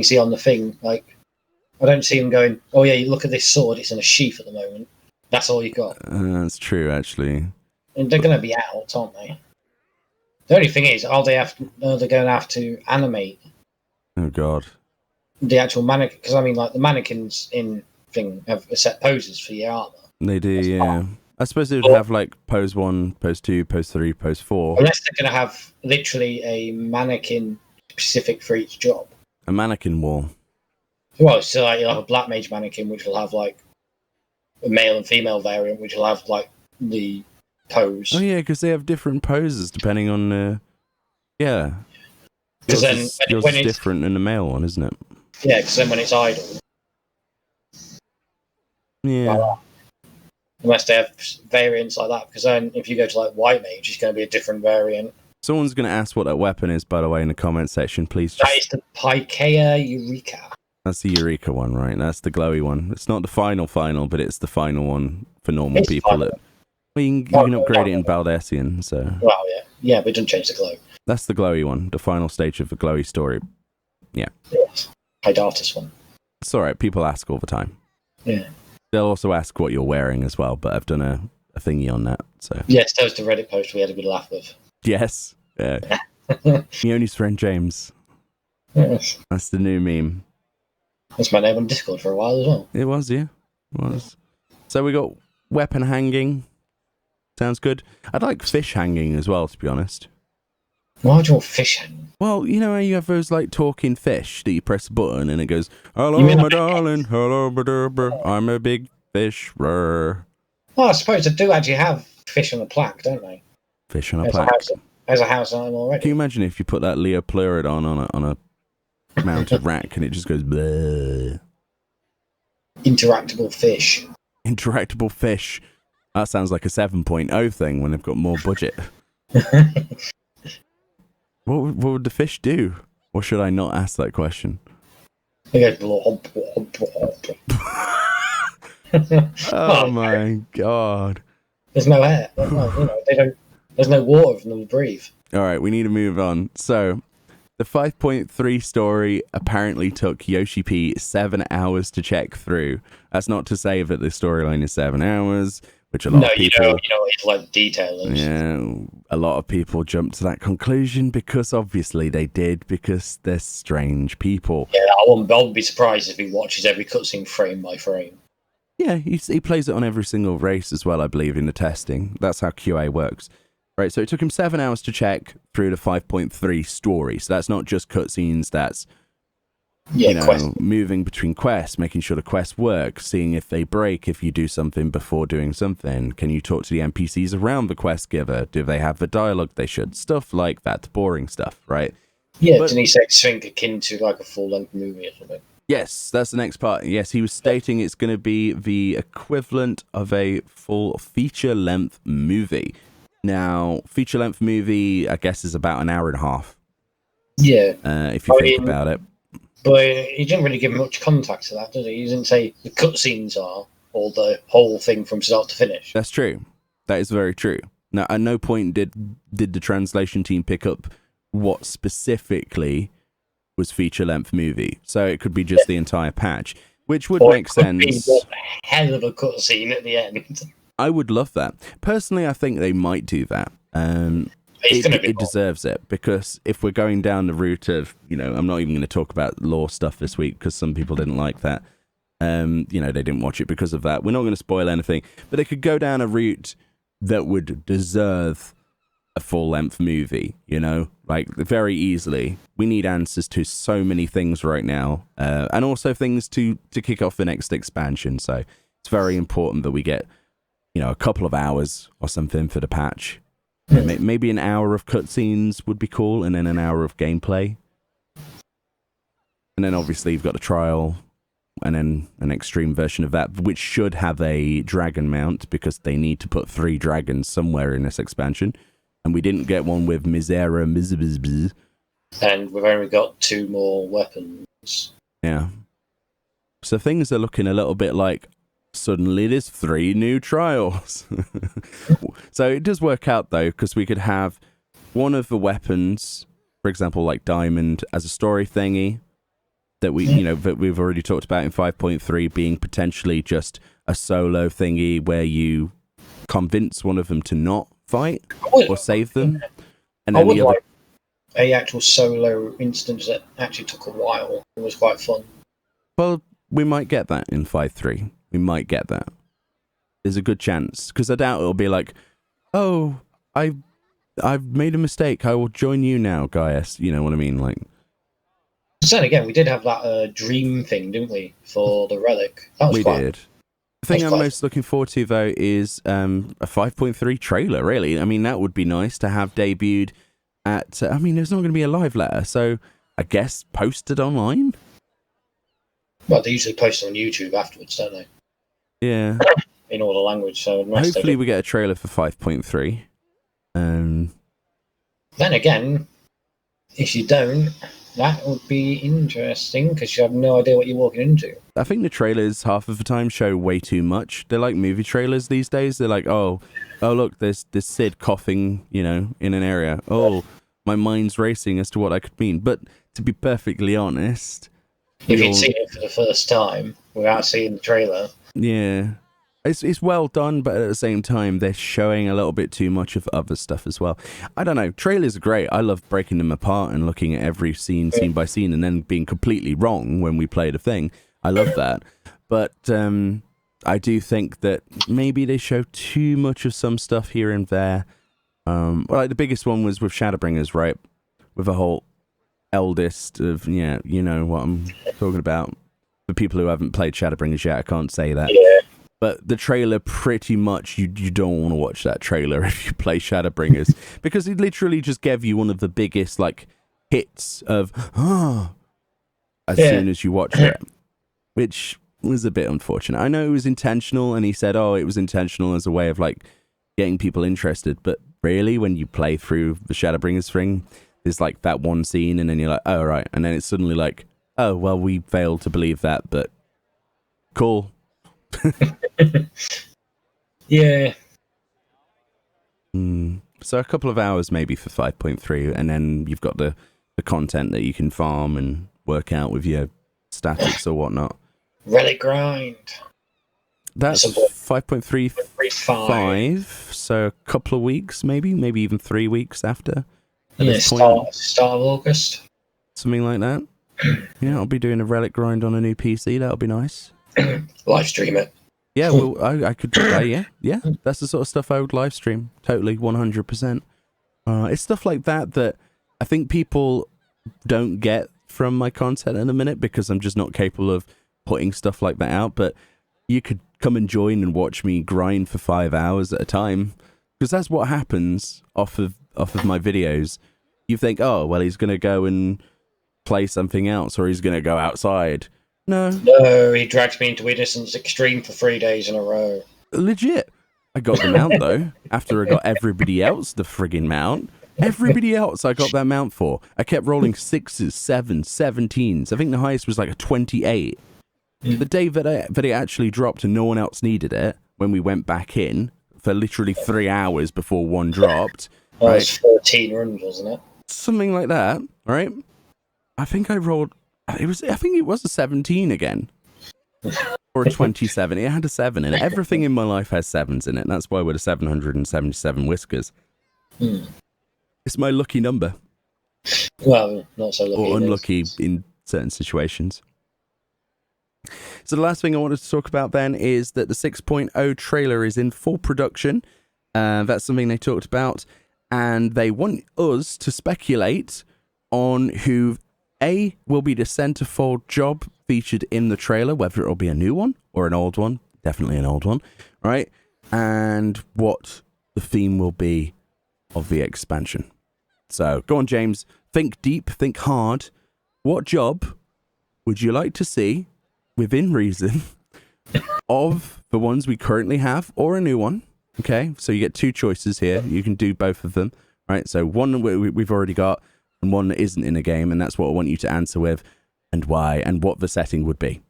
see on the thing, like, I don't see them going, oh yeah, you look at this sword, it's in a sheath at the moment. That's all you got. That's true, actually. And they're going to be out, aren't they? The only thing is, are they going to have to animate? Oh god. The actual mannequin, because I mean, like the mannequins in thing have set poses for your armor. They do, That's yeah. I suppose it would Well- have like pose 1, pose 2, pose 3, pose 4. Unless they're going to have literally a mannequin specific for each job. A mannequin wall. Well, so like, you'll have a black mage mannequin, which will have like a male and female variant, which will have like the pose. Oh yeah, because they have different poses depending on. Yeah. Because then Yours when is it's different than the male one, isn't it? yeah, because then when it's idle, Yeah. like that. Unless they have variants like that, because then if you go to like white mage, it's going to be a different variant. Someone's going to ask what that weapon is, by the way, in the comment section. Please That just. is the Pykea Eureka. That's the Eureka one, right? That's the glowy one. It's not the final, but it's the final one for normal It's people. final. Well, you can upgrade it in Baldessian, so. Well, yeah, but it doesn't change the glow. That's the glowy one, the final stage of the glowy story. Yes, Hydartus one. It's alright, people ask all the time. Yeah. They'll also ask what you're wearing as well, but I've done a thingy on that, so. Yes, that was the Reddit post we had a good laugh with. Yes. Yeah. Meoni's friend James. Yes. That's the new meme. That's my name on Discord for a while as well. It was, yeah. It was. So we got weapon hanging. Sounds good. I'd like fish hanging as well, to be honest. Why do you want fish hanging? Well, you know how you have those like talking fish that you press a button and it goes, hello, You mean my like- darling, hello, I'm a big fish. Rrr. Well, I suppose they do actually have fish on a plaque, don't they? Fish on a There's plaque. There's a house on them Can you already. imagine if you put that Leopleurodon on a mounted rack and it just goes, bleh. Interactable fish. Interactable fish. That sounds like a 7.0 thing when they've got more budget. What would the fish do? Or should I not ask that question? They go blop, blop, blop. Oh my god. There's no air. They don't. There's no water for them to breathe. Alright, we need to move on. So, the 5.3 story apparently took Yoshi P 7 hours to check through. That's not to say that the storyline is 7 hours, which a lot of people... you know, it's like detailers. Yeah, a lot of people jumped to that conclusion because obviously they did, because they're strange people. Yeah, I wouldn't be surprised if he watches every cutscene frame by frame. Yeah, he plays it on every single race as well, I believe, in the testing. That's how QA works. Right, so it took him 7 hours to check through the 5.3 story. So that's not just cutscenes, that's Yeah, moving between quests, making sure the quests work, seeing if they break if you do something before doing something. Can you talk to the NPCs around the quest giver? Do they have the dialogue they should? Stuff like that, boring stuff, right? Yeah, But- didn't he say think akin to like a full-length movie or something? Yes, that's the next part. Yes, he was stating it's going to be the equivalent of a full feature-length movie. Now, feature-length movie, I guess, is about an hour and a half, Yeah, if you think about it. but he didn't really give much context to that, did he? He didn't say the cutscenes are, or the whole thing from start to finish. That's true. That is very true. Now, at no point did the translation team pick up what specifically was feature-length movie. So it could be just the entire patch, which would Or make it could be sense. one hell of a cutscene at the end. I would love that. Personally, I think they might do that. It's going to be It deserves it, because if we're going down the route of, I'm not even going to talk about lore stuff this week because some people didn't like that. They didn't watch it because of that. We're not going to spoil anything, but they could go down a route that would deserve a full-length movie, like very easily. We need answers to so many things right now, and also things to kick off the next expansion. So it's very important that we get, a couple of hours or something for the patch. Maybe an hour of cutscenes would be cool, and then an hour of gameplay. And then obviously you've got the trial, and then an extreme version of that, which should have a dragon mount, because they need to put 3 dragons somewhere in this expansion. And we didn't get one with Misera Mizabizbiz. And we've only got 2 more weapons. Yeah. So things are looking a little bit like, suddenly there's 3 new trials. So it does work out, though, because we could have one of the weapons, for example, like Diamond, as a story thingy that that we've already talked about in 5.3, being potentially just a solo thingy where you convince one of them to not fight or save them. And I then would the other... like a actual solo instance that actually took a while. It was quite fun. Well, we might get that in 5.3. We might get that. There's a good chance, because I doubt it'll be like, oh, I've made a mistake. I will join you now, Gaius. You know what I mean? Like. So then again, we did have that dream thing, didn't we, for the relic? That was We did. The thing I'm quite most looking forward to, though, is a 5.3 trailer, really. I mean, that would be nice to have debuted at... I mean, there's not going to be a live letter, so I guess posted online? Well, they usually post on YouTube afterwards, don't they? Yeah. In all the language, so... Hopefully we get a trailer for 5.3. Then again, if you don't, that would be interesting, because you have no idea what you're walking into. I think the trailers half of the time show way too much. They're like movie trailers these days. They're like, oh look, there's Sid coughing, you know, in an area. Oh, my mind's racing as to what I could mean. But to be perfectly honest, if you'd seen it for the first time without seeing the trailer, yeah, it's well done, but at the same time, they're showing a little bit too much of other stuff as well. I don't know. Trailers are great. I love breaking them apart and looking at every scene by scene, and then being completely wrong when we play the thing. I love that. But I do think that maybe they show too much of some stuff here and there. Well, like the biggest one was with Shadowbringers, right? With the whole eldest of, yeah, you know what I'm talking about. For people who haven't played Shadowbringers yet, I can't say that. yeah. But the trailer, pretty much, you don't want to watch that trailer if you play Shadowbringers. Because it literally just gave you one of the biggest, like, hits of, as soon as you watched it. Which was a bit unfortunate. I know it was intentional, and he said, it was intentional as a way of, like, getting people interested. But really, when you play through the Shadowbringers thing, there's, like, that one scene, and then you're like, oh, right. And then it's suddenly like, oh, well, we failed to believe that, but cool. Yeah. So a couple of hours maybe for 5.3, and then you've got the content that you can farm and work out with your statics or whatnot. Relic grind. That's 5.35, so a couple of weeks maybe even 3 weeks after. Start of August. Something like that. Yeah, I'll be doing a relic grind on a new PC. That'll be nice. Live stream it. Yeah, well, I could do that, yeah. That's the sort of stuff I would live stream. Totally, 100%. It's stuff like that I think people don't get from my content in a minute, because I'm just not capable of putting stuff like that out. But you could come and join and watch me grind for 5 hours at a time, because that's what happens off of my videos. You think, oh, well, he's going to go and play something else, or he's going to go outside. No, he dragged me into Innocence Extreme for 3 days in a row. Legit. I got the mount, though, after I got everybody else the friggin' mount. Everybody else I got that mount for. I kept rolling 6s, 7s, 17s. I think the highest was like a 28. The day that it actually dropped and no one else needed it, when we went back in for literally 3 hours before one dropped. Well, right? It was 14 runs, wasn't it? Something like that, right? I think I rolled... I think it was a 17 again. Or a 27. It had a 7 in it. Everything in my life has 7s in it. And that's why we're the 777 whiskers. It's my lucky number. Well, not so lucky. Or unlucky in certain situations. So the last thing I wanted to talk about then is that the 6.0 trailer is in full production. That's something they talked about. And they want us to speculate on who... A, will be the centerfold job featured in the trailer, whether it'll be a new one or an old one. Definitely an old one, right? And what the theme will be of the expansion. So, go on, James. Think deep, think hard. What job would you like to see, within reason, of the ones we currently have, or a new one? Okay, so you get 2 choices here. You can do both of them, right? So, one we've already got, and one that isn't in a game, and that's what I want you to answer with, and why, and what the setting would be.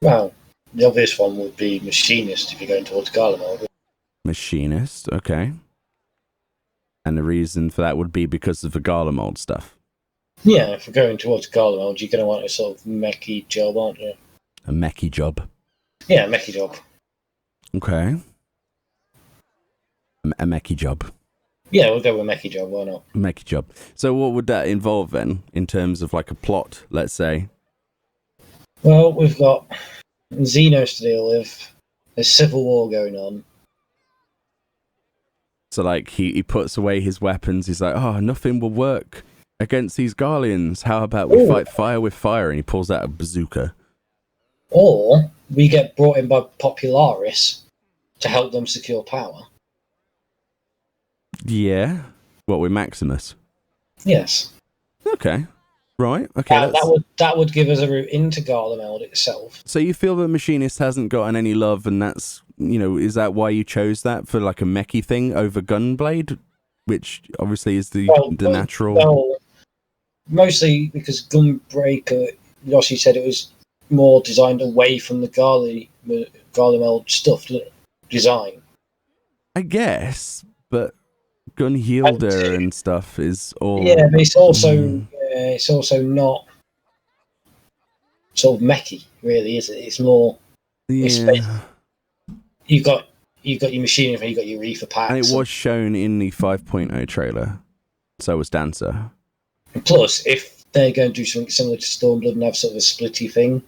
Well, the obvious one would be Machinist if you're going towards Garlemald. Machinist, okay. And the reason for that would be because of the Garlemald stuff. Yeah, if you're going towards Garlemald, you're going to want a sort of mechy job, aren't you? A mechy job? Yeah, a mechy job. Okay. A mechy job. Yeah, we'll go with mechy job, why not? Mechy job. So what would that involve then, in terms of like a plot, let's say? Well, we've got Xenos to deal with, There's civil war going on. So, like, he puts away his weapons. He's like, oh, nothing will work against these Garleans. How about we fight fire with fire? And he pulls out a bazooka. Or we get brought in by Popularis to help them secure power. Yeah. What, with Maximus? Yes. Okay. Right. Okay. That would give us a route into Garlemald itself. So you feel that Machinist hasn't gotten any love, and that's, you know, is that why you chose that for like a mechy thing over Gunblade, which obviously is the natural? Well, mostly because Gunbreaker, Yoshi said it was more designed away from the Garlemald stuff design. I guess, but Gunhilder and stuff is all. Yeah, but it's also not sort of mechy, really, is it? It's more. Yeah. You got your machinery, you got your reefer packs, and it was shown in the 5.0 trailer. So was Dancer. And plus, if they're going to do something similar to Stormblood and have sort of a splitty thing,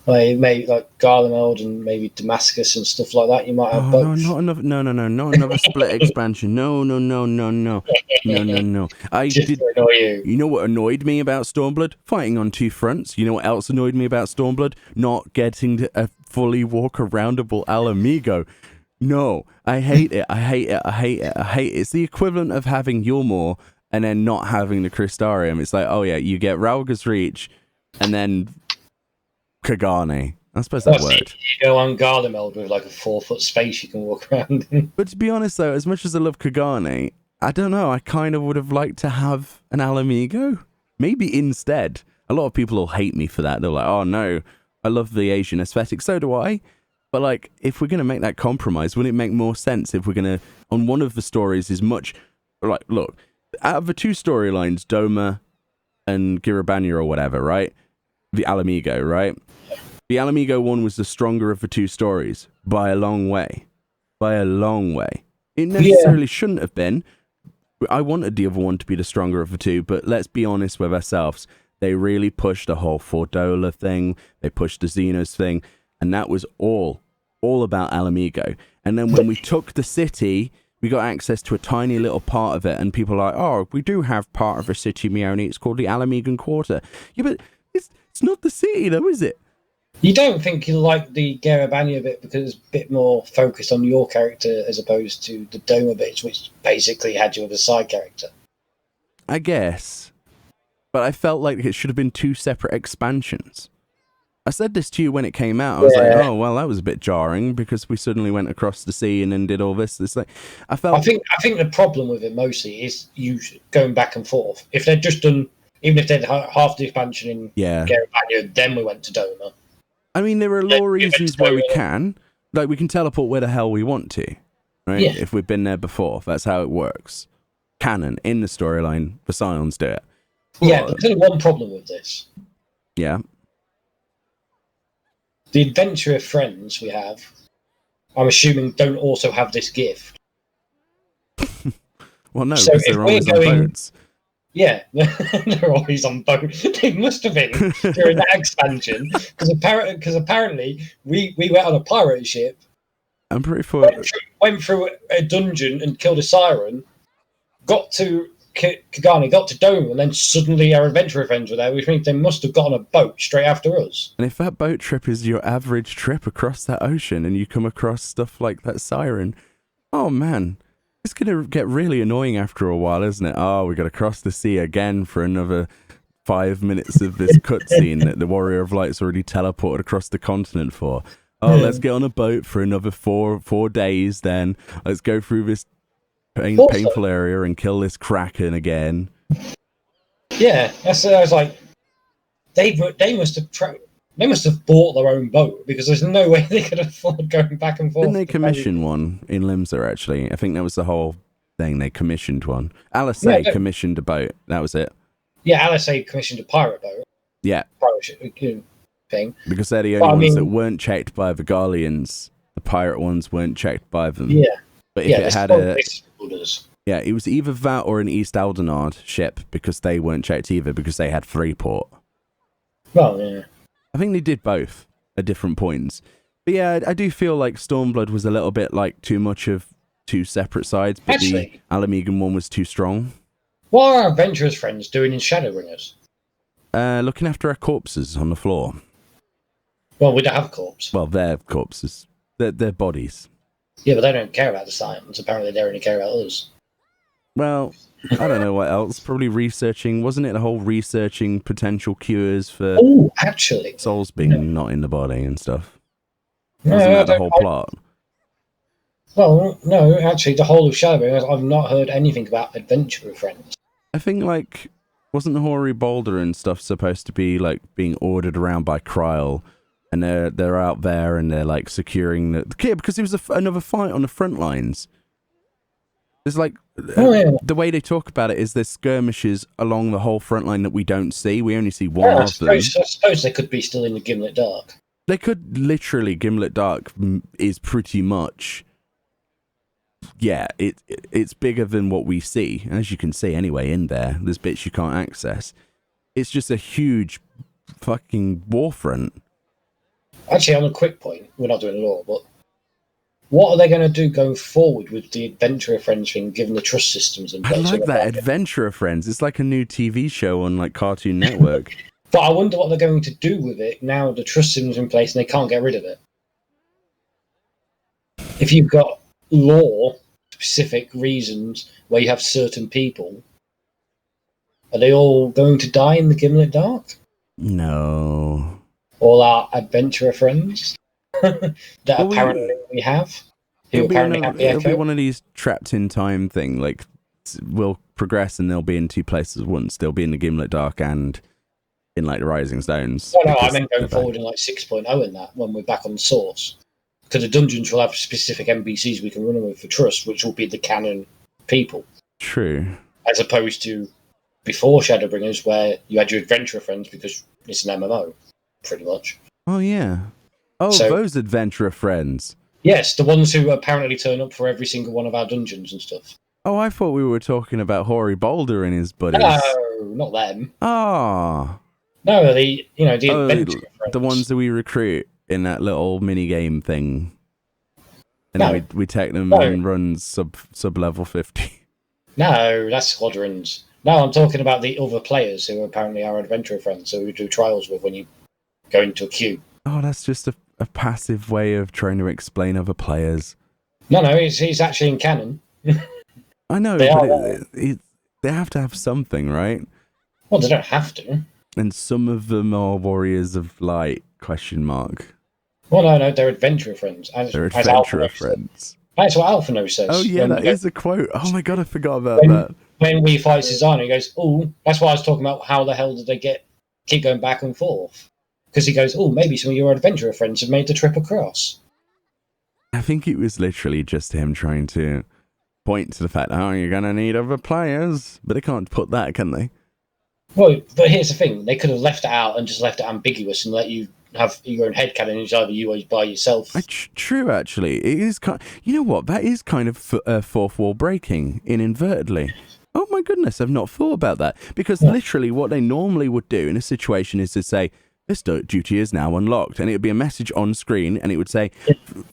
maybe like Garlemald and maybe Damascus and stuff like that, you might have both. Not another split expansion. No. To annoy you. You know what annoyed me about Stormblood? Fighting on two fronts. You know what else annoyed me about Stormblood? Not getting a fully walk-aroundable Alamigo. No, I hate it. It's the equivalent of having Yulmore and then not having the Crystarium. It's like, oh yeah, you get Rauga's Reach and then Kagane. I suppose that worked. You go on Garlemald with like a 4-foot space you can walk around in. But to be honest though, as much as I love Kagane, I don't know, I kind of would have liked to have an Alamigo. Maybe instead. A lot of people will hate me for that. They're like, oh no, I love the Asian aesthetic. So do I. But like, if we're going to make that compromise, wouldn't it make more sense if we're going to, on one of the stories is much, like, look, out of the two storylines, Doma and Girabanya or whatever, right? The Alamigo, right? The Alamigo one was the stronger of the two stories by a long way. By a long way. It necessarily shouldn't have been. I wanted the other one to be the stronger of the two, but let's be honest with ourselves. They really pushed the whole Fordola thing. They pushed the Xenos thing. And that was all about Alamigo. And then when we took the city, we got access to a tiny little part of it. And people are like, oh, we do have part of a city, Meoni. It's called the Alamigan Quarter. Yeah, but it's not the city, though, is it? You don't think you like the Garabanya bit because it's a bit more focused on your character as opposed to the Doma bits, which basically had you as a side character? I guess. But I felt like it should have been two separate expansions. I said this to you when it came out. I was like, oh, well, that was a bit jarring because we suddenly went across the sea and then did all this. It's like, I think the problem with it mostly is you going back and forth. If they'd just done, even if they'd half the expansion in Garabanya, then we went to Doma. I mean, there are lore reasons where we can. Like, we can teleport where the hell we want to, right? Yeah. If we've been there before. That's how it works. Canon, in the storyline, the Scions do it. Yeah, but there's only one problem with this. Yeah. The adventurer friends we have, I'm assuming, don't also have this gift. Well, no, because they're always on boats. Yeah, they're always on boats. They must have been during that expansion, because apparently we went on a pirate ship. I'm pretty sure. Went through a dungeon and killed a siren, got to Kagane, got to Doma, and then suddenly our adventurer friends were there, which means they must have got on a boat straight after us. And if that boat trip is your average trip across that ocean and you come across stuff like that siren, oh man, it's going to get really annoying after a while, isn't it? Oh, we got to cross the sea again for another 5 minutes of this cutscene that the Warrior of Light's already teleported across the continent for. Oh, let's get on a boat for another four days then. Let's go through this painful area and kill this Kraken again. Yeah, I was like, they must have bought their own boat because there's no way they could afford going back and forth. Didn't they commission one in Limsa, actually? I think that was the whole thing. They commissioned one. Alisei commissioned a boat. That was it. Yeah, Alisei commissioned a pirate boat. Yeah. Pirate ship thing. Because they're the only ones that weren't checked by the Garleans. The pirate ones weren't checked by them. Yeah. But if it had it was either that or an East Aldenard ship because they weren't checked either because they had Freeport. Well, yeah. I think they did both at different points. But yeah, I do feel like Stormblood was a little bit like too much of two separate sides, but Actually, the Alamegan one was too strong. what are our adventurous friends doing in Shadowbringers? Looking after our corpses on the floor. Well, we don't have a corpse. Well, their corpses. Their bodies. Yeah, but they don't care about the science. Apparently, they only care about us. Well, I don't know what else. Probably researching. Wasn't it the whole researching potential cures for Oh, actually. souls being not in the body and stuff? No, Wasn't that the I whole don't- plot? Well, no, actually, the whole of Shadowbringers, I've not heard anything about adventurer friends. I think, like, wasn't the Hoary Boulder and stuff supposed to be, like, being ordered around by Kryl? And they're out there and they're, like, securing the... Yeah, because it was another fight on the front lines. It's like... The way they talk about it is there's skirmishes along the whole front line that we don't see. We only see one I of them. suppose they could be still in the Gimlet Dark. They could literally... Gimlet Dark is pretty much... Yeah, it's bigger than what we see. As you can see anyway in there, there's bits you can't access. It's just a huge fucking war front. Actually, on a quick point, we're not doing lore, but what are they going to do going forward with the adventurer friends thing, given the trust systems in I place? like that, Adventurer Friends. It's like a new TV show on like Cartoon Network. But I wonder what they're going to do with it now the trust system's in place and they can't get rid of it. If you've got lore, specific reasons where you have certain people, are they all going to die in the Gimlet Dark? No. All our adventurer friends that apparently we have, who apparently have the it'll be Echo. one of these trapped in time thing. Like, we'll progress and they'll be in two places at once. They'll be in the Gimlet Dark and in like the Rising Stones. No, I meant going forward in like 6.0 in that, when we're back on Source. Because the dungeons will have specific NPCs we can run with for Trust, which will be the canon people. True. As opposed to before Shadowbringers, where you had your adventurer friends because it's an MMO, pretty much. Oh, yeah. Oh, So- those Adventurer Friends. Yes, the ones who apparently turn up for every single one of our dungeons and stuff. Oh, I thought we were talking about Hoary Boulder and his buddies. No, not them. Ah. No, the Oh, adventurer friends. the ones that we recruit in that little mini game thing. And No. then we take them No. and run sub level 50. No, that's squadrons. No, I'm talking about the other players who apparently are adventurer friends, who we do trials with when you go into a queue. Oh, that's just a passive way of trying to explain other players. No, he's actually in canon. I know, They but are. they have to have something, right? Well, they don't have to. And some of them are warriors of light, question mark. Well, no, they're adventurer friends. They're As adventurer Alphino says. friends. That's what Alphino says. Oh, yeah, when that we go- is a quote. Oh my god, I forgot about When- that. When we fight Cesano, he goes, "Oh, that's why I was talking about. How the hell did they keep going back and forth?" Because he goes, "Oh, maybe some of your adventurer friends have made the trip across." I think it was literally just him trying to point to the fact, oh, you're going to need other players. But they can't put that, can they? Well, but here's the thing: they could have left it out and just left it ambiguous and let you have your own headcanon. It's either you or by yourself. True, actually. It is kind. You know what? That is kind of fourth wall breaking in invertedly. Oh my goodness, I've not thought about that. Because literally what they normally would do in a situation is to say, this duty is now unlocked. And it would be a message on screen and it would say,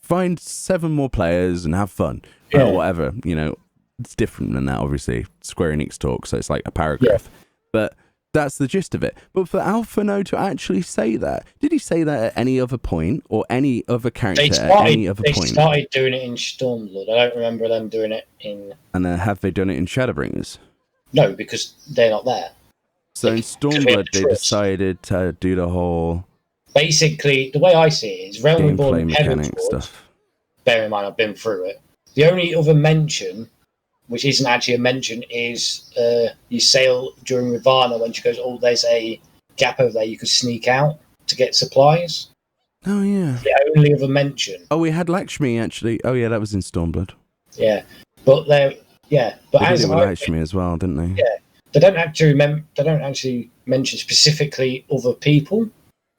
find 7 more players and have fun. Or whatever. You know, it's different than that, obviously. Square Enix talk, so it's like a paragraph. But that's the gist of it. But for Alphino to actually say that, did he say that at any other point or any other character at any other point? They started doing it in Stormblood. I don't remember them doing it in... And have they done it in Shadowbringers? No, because they're not there. So in Stormblood, they decided to do the whole Basically, the way I see it is Realm Reborn gameplay and mechanic Heavenford. stuff. Bear in mind, I've been through it. The only other mention, which isn't actually a mention, is you sail during Ravana when she goes, oh, there's a gap over there you could sneak out to get supplies. Oh, yeah. The only other mention. Oh, we had Lakshmi, actually. Oh, yeah, that was in Stormblood. Yeah. But they're... Yeah, but They did as it with I, Lakshmi as well, didn't they? Yeah. They don't actually mention specifically other people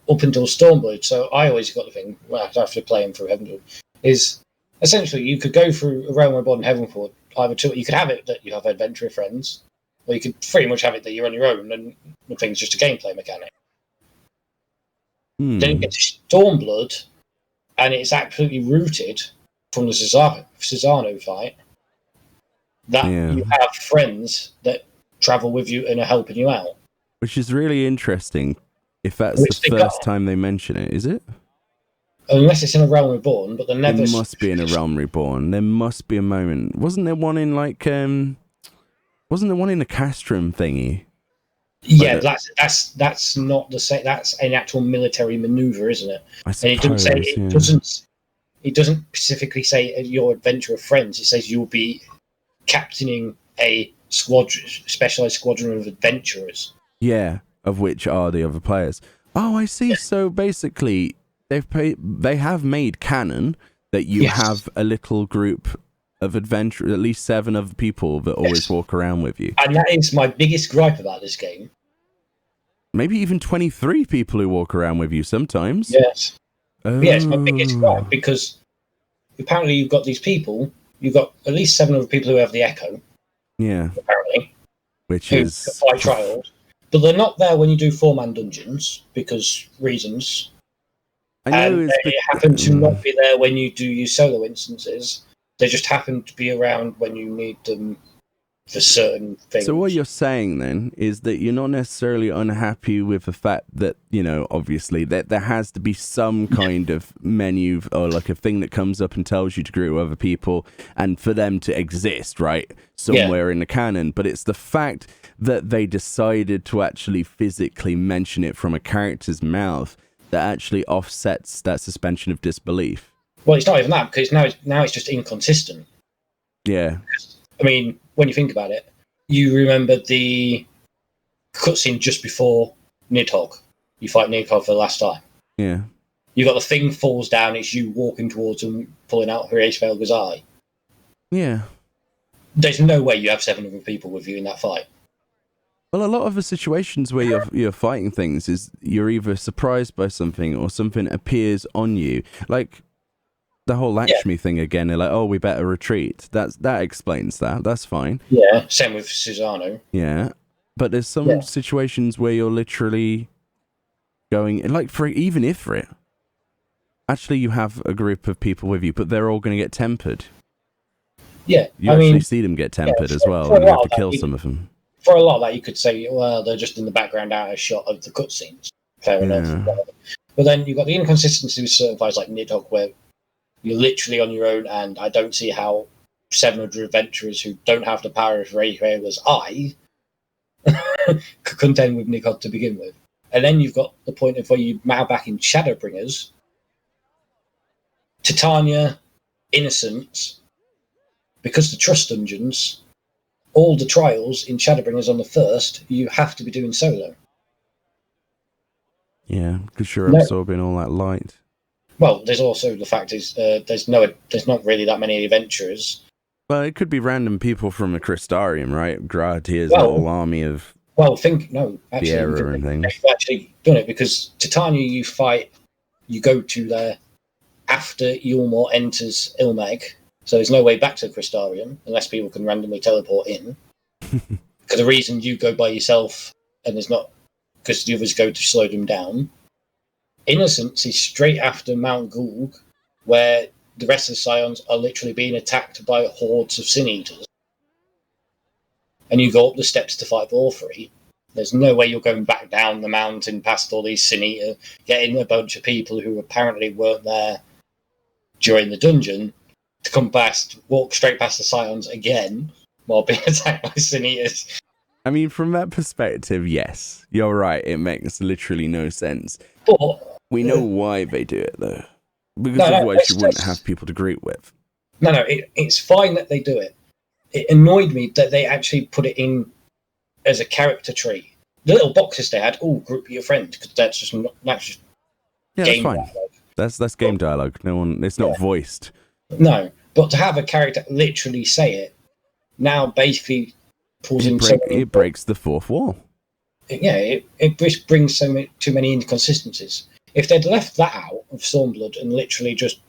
up until Stormblood. So I always got the thing, well, after playing through Heavenford, is essentially you could go through a Realm Reborn and Heavenford. Either two, you could have it that you have adventurer friends, or you could pretty much have it that you're on your own and the thing's just a gameplay mechanic. Then you get to Stormblood, and it's absolutely rooted from the Cesano fight that you have friends that travel with you and are helping you out. Which is really interesting. If that's the first time they mention it, is it? Unless it's in A Realm Reborn, but they're never. It must be in A Realm Reborn. There must be a moment. Wasn't there one in like Wasn't there one in the Castrum thingy? Yeah, that's not the same. That's an actual military maneuver, isn't it? I suppose, and it doesn't say it doesn't specifically say your adventure of friends. It says you'll be captaining a specialized squadron of adventurers. Yeah, of which are the other players. Oh, I see. So basically, they have made canon that you have a little group of adventurers, at least 7 other people that always walk around with you. And that is my biggest gripe about this game. Maybe even 23 people who walk around with you sometimes. Yes. Oh. Yeah, it's my biggest gripe because apparently you've got these people, you've got at least 7 other people who have the Echo. Yeah. Apparently. Which who is... fight trials. But they're not there when you do 4-man dungeons because reasons. I know and they happen to not be there when you do your solo instances. They just happen to be around when you need them for certain things. So what you're saying then is that you're not necessarily unhappy with the fact that, you know, obviously that there has to be some kind of menu or like a thing that comes up and tells you to group with other people and for them to exist, right? Somewhere in the canon. But it's the fact that they decided to actually physically mention it from a character's mouth that actually offsets that suspension of disbelief. Well, it's not even that, because now it's just inconsistent. Yeah. I mean, when you think about it, you remember the cutscene just before Nidhogg. You fight Nidhogg for the last time. Yeah. You got the thing falls down, it's you walking towards him, pulling out Hraesvelg's eye. Yeah. There's no way you have 7 other people with you in that fight. Well, a lot of the situations where you're fighting things is you're either surprised by something or something appears on you. Like the whole Lakshmi thing again, they're like, oh, we better retreat. That explains that. That's fine. Yeah, same with Susano. Yeah. But there's some situations where you're literally going, like for even Ifrit, actually you have a group of people with you, but they're all going to get tempered. Yeah, you actually see them get tempered as well, and you have to kill some of them. For a lot of that, you could say, well, they're just in the background out of shot of the cutscenes. Fair enough. But then you've got the inconsistency with certain fights like Nidhogg, where you're literally on your own, and I don't see how 700 adventurers who don't have the power of Hraesvelg's eye could contend with Nidhogg to begin with. And then you've got the point of where you now back in Shadowbringers, Titania, Innocence, because the Trust Dungeons, all the trials in Shadowbringers on the first, you have to be doing solo. Yeah, because you're absorbing all that light. Well, there's also the fact is there's not really that many adventurers. Well, it could be random people from a Crystarium, right? Grahatir's whole army of the error and things. They've actually done it because Titania you go to there after Yulmor enters Ilmeg. So there's no way back to the Crystarium unless people can randomly teleport in. Because the reason you go by yourself and there's not because the others go to slow them down. Innocence is straight after Mount Gulg, where the rest of the Scions are literally being attacked by hordes of Sin Eaters. And you go up the steps to fight Vorfrey. There's no way you're going back down the mountain past all these Sin Eaters, getting a bunch of people who apparently weren't there during the dungeon to come past, walk straight past the Scions again while being attacked by Sin Eaters. I mean, from that perspective, yes, you're right. It makes literally no sense. But we know why they do it, though. Because otherwise you wouldn't have people to greet with. No, it's fine that they do it. It annoyed me that they actually put it in as a character tree. The little boxes they had, group your friends, because that's just game fine. Dialogue. That's game dialogue. It's not voiced. No, but to have a character literally say it now basically pulls in it breaks the fourth wall. Yeah, it just brings too many inconsistencies. If they'd left that out of Stormblood and literally just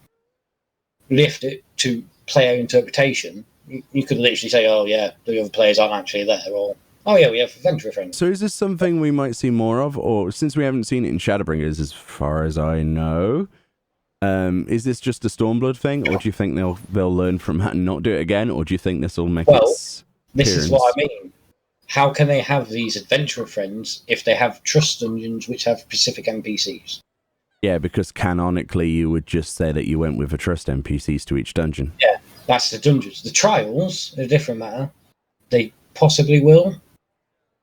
left it to player interpretation, you could literally say, oh yeah, the other players aren't actually there, or oh yeah, we have adventurer friends. So is this something we might see more of, or since we haven't seen it in Shadowbringers as far as I know, Is this just a Stormblood thing, or do you think they'll learn from that and not do it again, or do you think this will make its this appearance? is what I mean. How can they have these adventurer friends if they have trust dungeons which have specific NPCs? Yeah, because canonically you would just say that you went with a trust NPCs to each dungeon. Yeah, that's the dungeons. The trials are a different matter. They possibly will,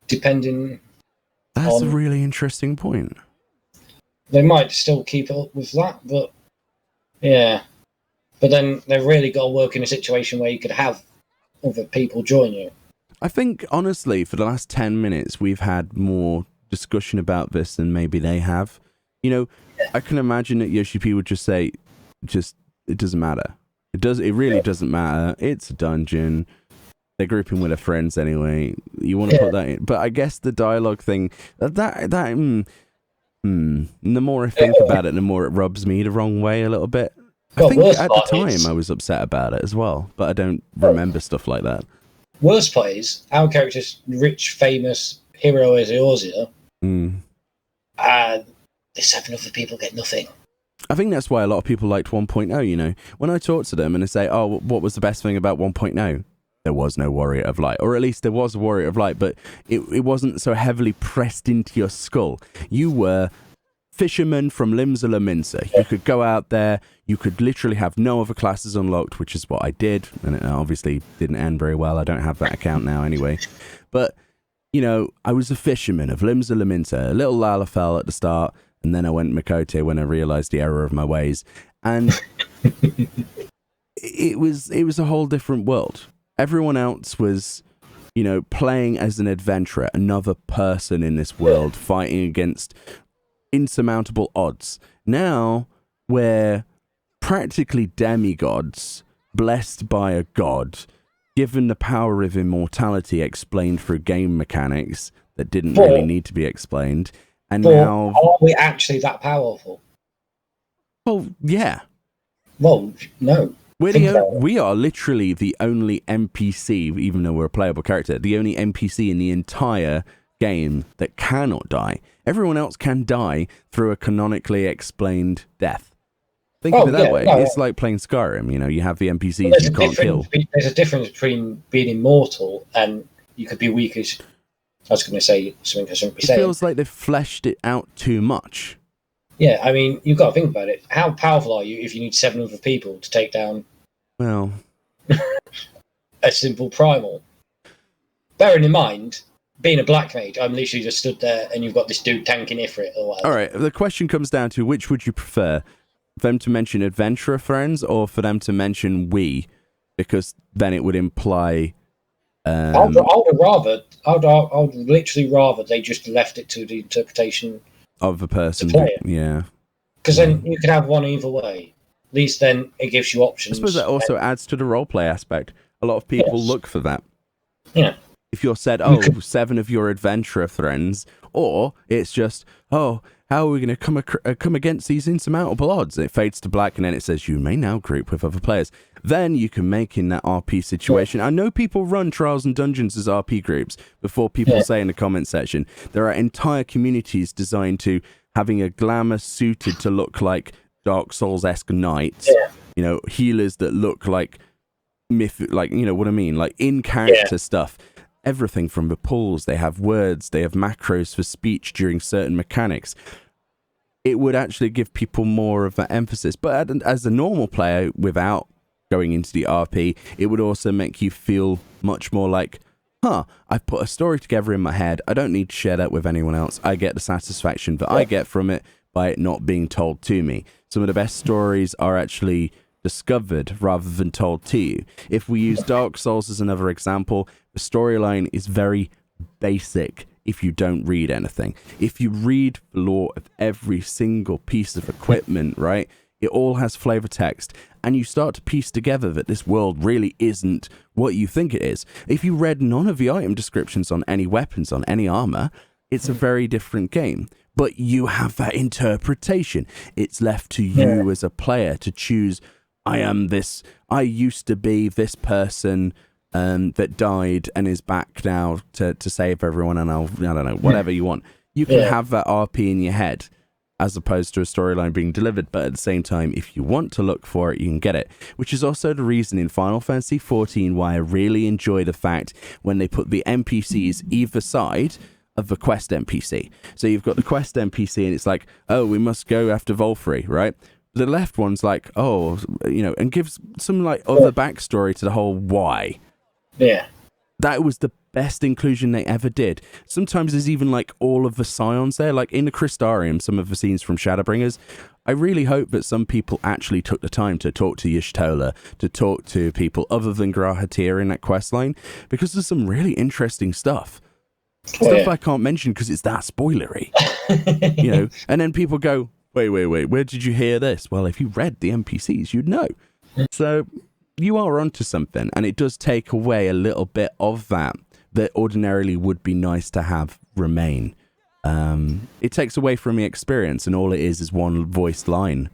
depending. That's a really interesting point. They might still keep up with that, but yeah. But then they've really got to work in a situation where you could have other people join you. I think, honestly, for the last 10 minutes, we've had more discussion about this than maybe they have. You know, I can imagine that Yoshi P would just say, it doesn't matter. It really doesn't matter. It's a dungeon. They're grouping with their friends anyway. You want to put that in. But I guess the dialogue thing, the more I think about it, the more it rubs me the wrong way a little bit. I think at the time I was upset about it as well, but I don't remember stuff like that. Worst part is, our character's rich, famous hero is Eorzea, and the 7 other people get nothing. I think that's why a lot of people liked 1.0, you know. When I talk to them and they say, oh, what was the best thing about 1.0? There was no Warrior of Light. Or at least there was a Warrior of Light, but it wasn't so heavily pressed into your skull. You were fisherman from Limsa Minsa. You could go out there, you could literally have no other classes unlocked, which is what I did, and it obviously didn't end very well. I don't have that account now anyway. But, you know, I was a fisherman of Limsa Minsa, a little Lalafell at the start, and then I went Makote when I realised the error of my ways. And it was a whole different world. Everyone else was, you know, playing as an adventurer, another person in this world, fighting against insurmountable odds. Now we're practically demigods, blessed by a god, given the power of immortality explained through game mechanics that didn't really need to be explained. And now, are we actually that powerful? Well, yeah. Well, no. We are literally the only NPC, even though we're a playable character, the only NPC in the entire game that cannot die. Everyone else can die through a canonically explained death. Think of it that way. It's like playing Skyrim, you know, you have the NPCs you can't kill. There's a difference between being immortal and you could be weak as... I was going to say something I shouldn't be saying. It feels like they've fleshed it out too much. Yeah, I mean, you've got to think about it. How powerful are you if you need 7 other people to take down... Well... a simple primal? Bearing in mind... Being a black mage, I'm literally just stood there and you've got this dude tanking Ifrit or whatever. Alright, the question comes down to which would you prefer? For them to mention adventurer friends or for them to mention we? Because then it would imply... I would literally rather they just left it to the interpretation of a person. Yeah. Because then you could have one either way. At least then it gives you options. I suppose that also adds to the roleplay aspect. A lot of people look for that. Yeah. If you're said, 7 of your adventurer friends, or it's just, how are we going to come against these insurmountable odds? It fades to black and then it says, you may now group with other players. Then you can make in that RP situation. I know people run Trials and Dungeons as RP groups before people say in the comment section. There are entire communities designed to having a glamour suited to look like Dark Souls-esque knights. You know, healers that look like you know what I mean? Like in-character stuff. Everything from the pools, they have words, they have macros for speech during certain mechanics. It would actually give people more of that emphasis. But as a normal player, without going into the RP, it would also make you feel much more like, I've put a story together in my head. I don't need to share that with anyone else. I get the satisfaction that I get from it by it not being told to me. Some of the best stories are actually discovered rather than told to you. If we use Dark Souls as another example, the storyline is very basic if you don't read anything. If you read the lore of every single piece of equipment, right, it all has flavor text, and you start to piece together that this world really isn't what you think it is. If you read none of the item descriptions on any weapons, on any armor, it's a very different game. But you have that interpretation. It's left to you as a player to choose, I used to be this person that died and is back now to save everyone, and I don't know, whatever you want. You can have that RP in your head. as opposed to a storyline being delivered. But at the same time, if you want to look for it, you can get it, which is also the reason in Final Fantasy XIV why I really enjoy the fact when they put the NPCs either side of the quest NPC. So you've got the quest NPC and it's like, oh, we must go after Volfrey, right? The left one's like, oh, and gives some like other backstory to the whole why. Yeah. That was the best inclusion they ever did. Sometimes there's even like all of the scions there, like in the Crystarium, some of the scenes from Shadowbringers. I really hope that some people actually took the time to talk to Y'shtola, to talk to people other than Grahatir in that quest line, because there's some really interesting stuff. Stuff I can't mention because it's that spoilery. And then people go, wait, where did you hear this? Well, if you read the NPCs, you'd know. So you are onto something, and it does take away a little bit of that ordinarily would be nice to have remain. It takes away from the experience, and all it is one voiced line.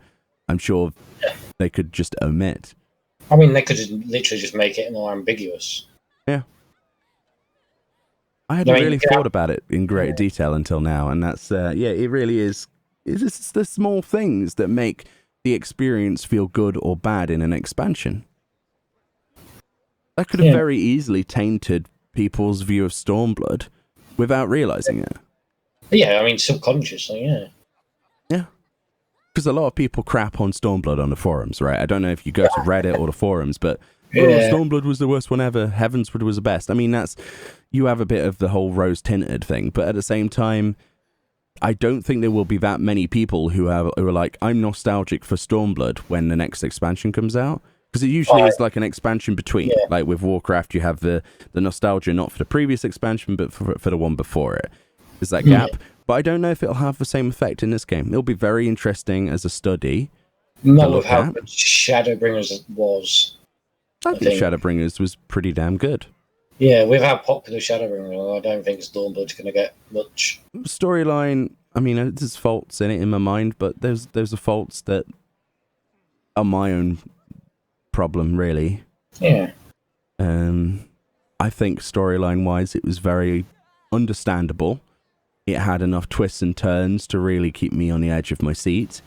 I'm sure they could just omit. I mean, they could literally just make it more ambiguous. Yeah. I hadn't really thought about it in great detail until now, and that's, it really is. It's the small things that make the experience feel good or bad in an expansion. That could have very easily tainted people's view of Stormblood without realizing it. Yeah, I mean, subconsciously, yeah. Yeah. Because a lot of people crap on Stormblood on the forums, right? I don't know if you go to Reddit or the forums, but Stormblood was the worst one ever. Heavensward was the best. I mean, you have a bit of the whole rose-tinted thing, but at the same time, I don't think there will be that many people who are like, I'm nostalgic for Stormblood when the next expansion comes out. Because it usually is like an expansion between. Yeah. Like with Warcraft, you have the nostalgia not for the previous expansion, but for the one before it. There's that gap. But I don't know if it'll have the same effect in this game. It'll be very interesting as a study. Not with how good Shadowbringers was. I think Shadowbringers was pretty damn good. Yeah, with how popular Shadowbringers are, I don't think Stormblood's going to get much. Storyline, I mean, there's faults in it in my mind, but there's the faults that are my own problem, really. Yeah. I think storyline wise it was very understandable. It had enough twists and turns to really keep me on the edge of my seat,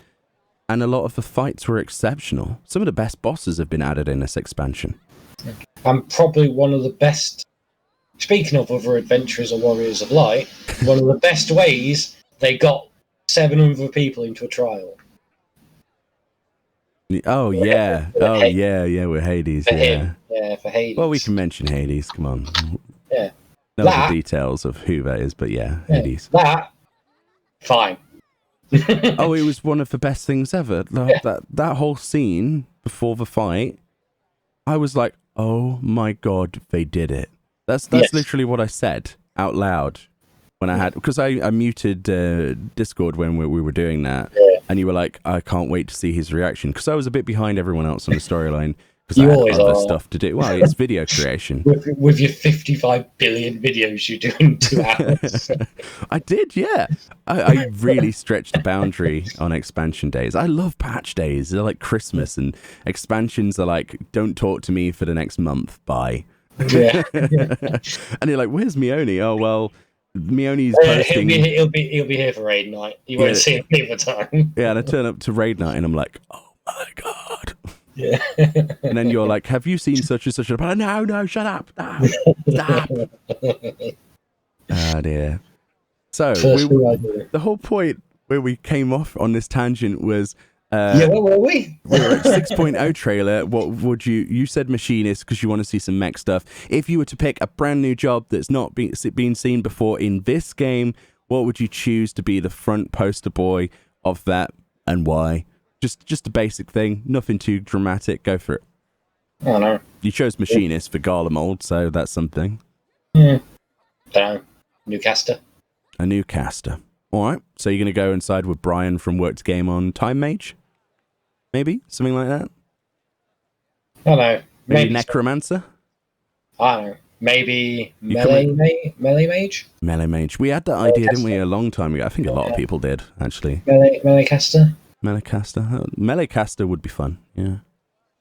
and a lot of the fights were exceptional. Some of the best bosses have been added in this expansion, and probably one of the best, speaking of other adventurers or warriors of light, one of the best ways they got 700 people into a trial. Oh, yeah. With Hades. For him. Yeah, for Hades. Well, we can mention Hades. Come on. Yeah. Know the details of who that is, but Hades. That, fine. Oh, it was one of the best things ever. That whole scene before the fight, I was like, oh my God, they did it. That's literally what I said out loud when I had, because I muted Discord when we were doing that. Yeah. And you were like, I can't wait to see his reaction, because I was a bit behind everyone else on the storyline because I had other stuff to do. Well, it's video creation. with your 55 billion videos you do in 2 hours. I did, yeah. I really stretched the boundary on expansion days. I love patch days. They're like Christmas, and expansions are like, don't talk to me for the next month. Bye. Yeah. And you're like, where's Meoni? Oh, well, Meoni's posting. He'll be here for raid night. You won't see him either time. Yeah, and I turn up to raid night and I'm like, oh my God. Yeah. And then you're like, have you seen such and such? No, shut up. No, stop. Ah, dear. So the whole point where we came off on this tangent was what were we? We were at 6.0 trailer. What would you said machinist because you want to see some mech stuff. If you were to pick a brand new job that's not been seen before in this game, what would you choose to be the front poster boy of that, and why? Just a basic thing, nothing too dramatic. Go for it. I don't know. You chose machinist for Garlemald, so that's something. New caster. A new caster. All right. So you're going to go inside with Brian from Worked Game on Time Mage? Maybe? Something like that? I don't know. Maybe Necromancer? I don't know. Maybe Melee Mage? Melee Mage. We had that idea, didn't we, a long time ago? I think a lot of people did, actually. Melee Caster? Melee Caster. Melee Caster would be fun, yeah.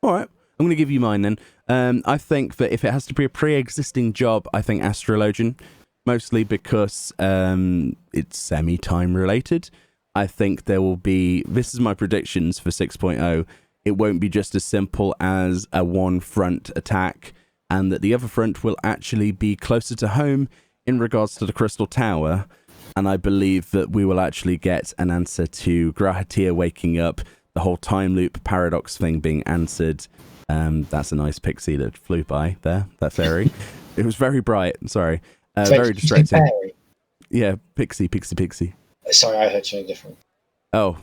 All right. I'm going to give you mine then. I think that if it has to be a pre-existing job, I think Astrologian. Mostly because it's semi-time related. I think there will be, this is my predictions for 6.0, it won't be just as simple as a one front attack, and that the other front will actually be closer to home in regards to the Crystal Tower. And I believe that we will actually get an answer to Grahatia waking up, the whole time loop paradox thing being answered. That's a nice pixie that flew by there, that fairy. It was very bright, sorry. Very distracting. Yeah, pixie. Sorry, I heard something different. Oh,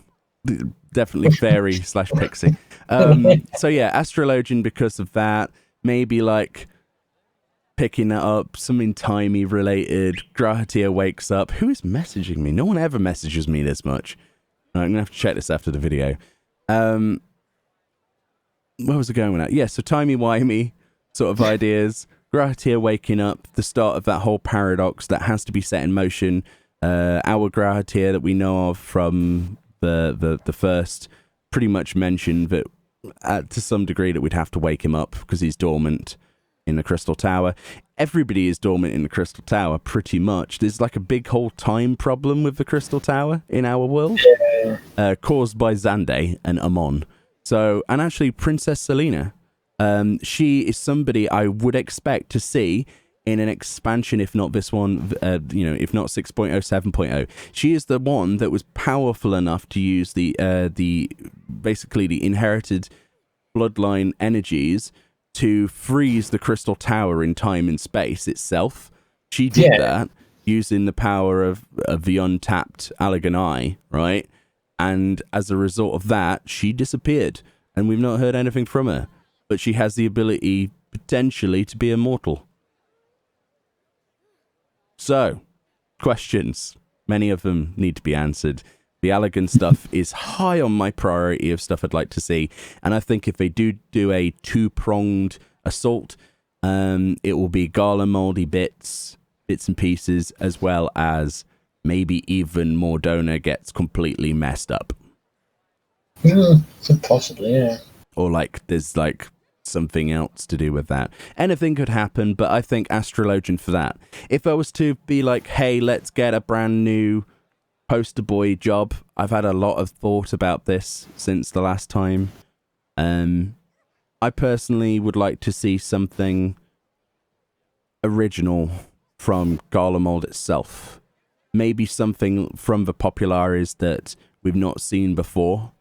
definitely fairy slash pixie. So yeah, Astrologian because of that. Maybe like picking that up, something timey related. Grahatia wakes up. Who is messaging me? No one ever messages me this much. I'm going to have to check this after the video. Where was it going with that? Yeah, so timey-wimey sort of ideas. Grahatia waking up, the start of that whole paradox that has to be set in motion. Our Grahatia that we know of from the first pretty much mentioned that to some degree that we'd have to wake him up because he's dormant in the Crystal Tower. Everybody is dormant in the Crystal Tower, pretty much. There's like a big whole time problem with the Crystal Tower in our world, caused by Xande and Amon. So, and actually Princess Selena, she is somebody I would expect to see in an expansion, if not this one, if not 6.0, 7.0. She is the one that was powerful enough to use the basically the inherited bloodline energies to freeze the Crystal Tower in time and space itself. She did that using the power of the untapped Allagan Eye, right? And as a result of that, she disappeared, and we've not heard anything from her. But she has the ability, potentially, to be immortal. So, questions. Many of them need to be answered. The Allagan stuff is high on my priority of stuff I'd like to see. And I think if they do a two-pronged assault, it will be Gala moldy bits and pieces, as well as maybe even Mordona gets completely messed up. Possibly, yeah. Or like there's like something else to do with that. Anything could happen, but I think Astrologian for that. If I was to be like, hey, let's get a brand new poster boy job, I've had a lot of thought about this since the last time. I personally would like to see something original from Garlemald itself. Maybe something from the Populares that we've not seen before.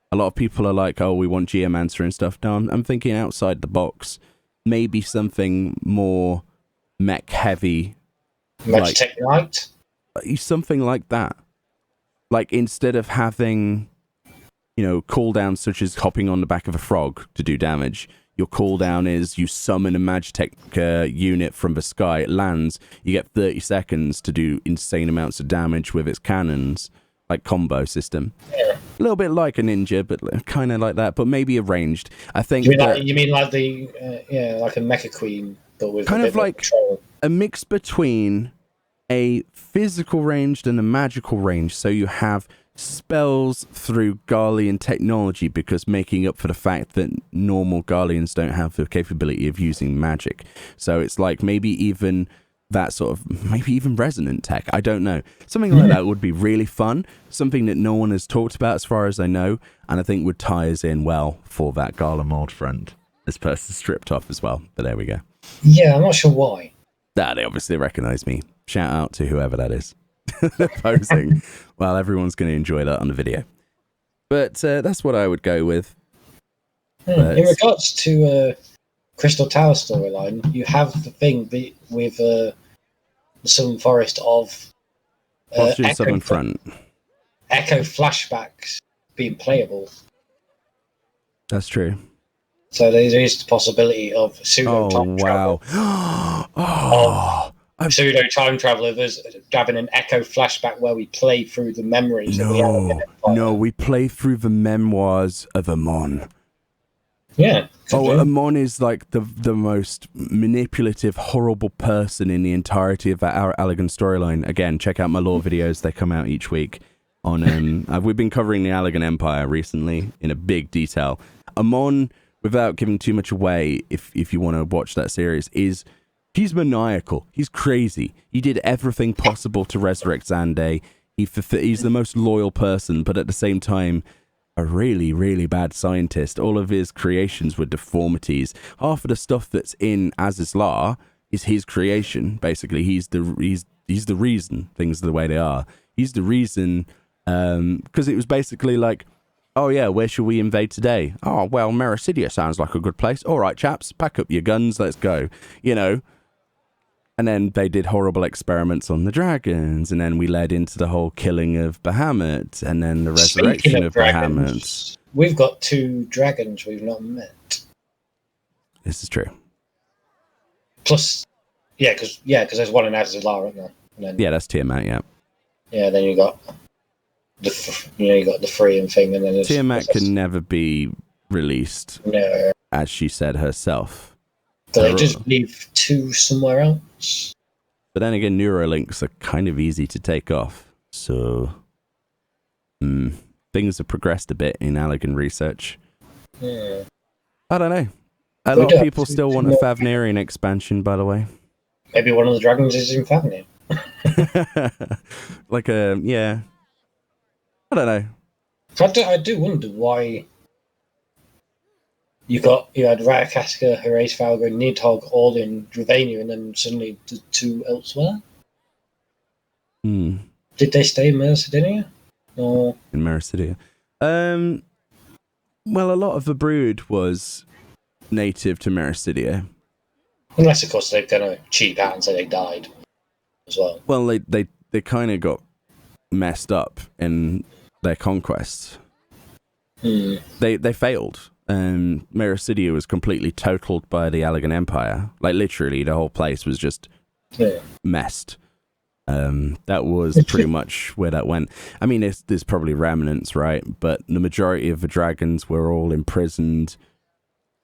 A lot of people are like, oh, we want Geomancer and stuff. No, I'm thinking outside the box. Maybe something more mech heavy. Magitech Light? Something like that. Like, instead of having, cooldowns such as hopping on the back of a frog to do damage, your cooldown is you summon a Magitech unit from the sky, it lands, you get 30 seconds to do insane amounts of damage with its cannons, like combo system. Yeah. A little bit like a ninja, but kind of like that, but maybe arranged. I think you mean like the like a Mecha Queen, but with kind of like a mix between a physical ranged and a magical range. So you have spells through Garlean technology, because making up for the fact that normal Garleans don't have the capability of using magic. So it's like maybe even that sort of, maybe even resonant tech. I don't know. Something like that would be really fun. Something that no one has talked about as far as I know. And I think would tie us in well for that Garlemald front. This person's stripped off as well. But there we go. Yeah, I'm not sure why. They obviously recognize me. Shout out to whoever that is. Posing. Well, everyone's going to enjoy that on the video. But that's what I would go with. In regards to Crystal Tower storyline, you have the thing with the Southern Forest of Southern Front. Echo flashbacks being playable. That's true. So there is the possibility of pseudo time travel. Pseudo time travelers grabbing an Echo flashback where we play through the memories. We play through the memoirs of Amon. Yeah. Amon is like the most manipulative, horrible person in the entirety of our Allagan storyline. Again, check out my lore videos; they come out each week. On we've been covering the Allagan Empire recently in a big detail. Amon, without giving too much away, if you want to watch that series, he's maniacal. He's crazy. He did everything possible to resurrect Xande. He's the most loyal person, but at the same time, a really, really bad scientist. All of his creations were deformities. Half of the stuff that's in Azizlar is his creation. Basically, he's the reason things are the way they are. He's the reason, because it was basically like, oh yeah, where should we invade today? Oh well, Mericidia sounds like a good place. All right, chaps, pack up your guns, let's go. You know. And then they did horrible experiments on the dragons, and then we led into the whole killing of Bahamut, and then the resurrection of Bahamut. We've got 2 dragons we've not met. This is true. Plus, because there's one in Azizlar, isn't there? And then, yeah, that's Tiamat. Yeah. Yeah, then you got the 3 and thing, and then Tiamat can never be released. No, as she said herself. So they just leave 2 somewhere else. But then again, Neurolinks are kind of easy to take off. So, things have progressed a bit in Allegan research. Yeah. I don't know. A lot of people still want a Favnarian expansion, by the way. Maybe one of the dragons is in Favnir. Yeah. I don't know. I do wonder why you had Ratakaska, Herace Falgo, Nidhogg all in Dravania, and then suddenly the 2 elsewhere. Did they stay in Mercidinia? Or in Mercidia? Well, a lot of the brood was native to Mericidia. Unless, of course, they're going to cheap out and say they died as well. Well, they kind of got messed up in their conquests. They failed. Mericidia was completely totaled by the Allegan Empire. Like, literally, the whole place was just messed. That was pretty much where that went. I mean, there's probably remnants, right? But the majority of the dragons were all imprisoned.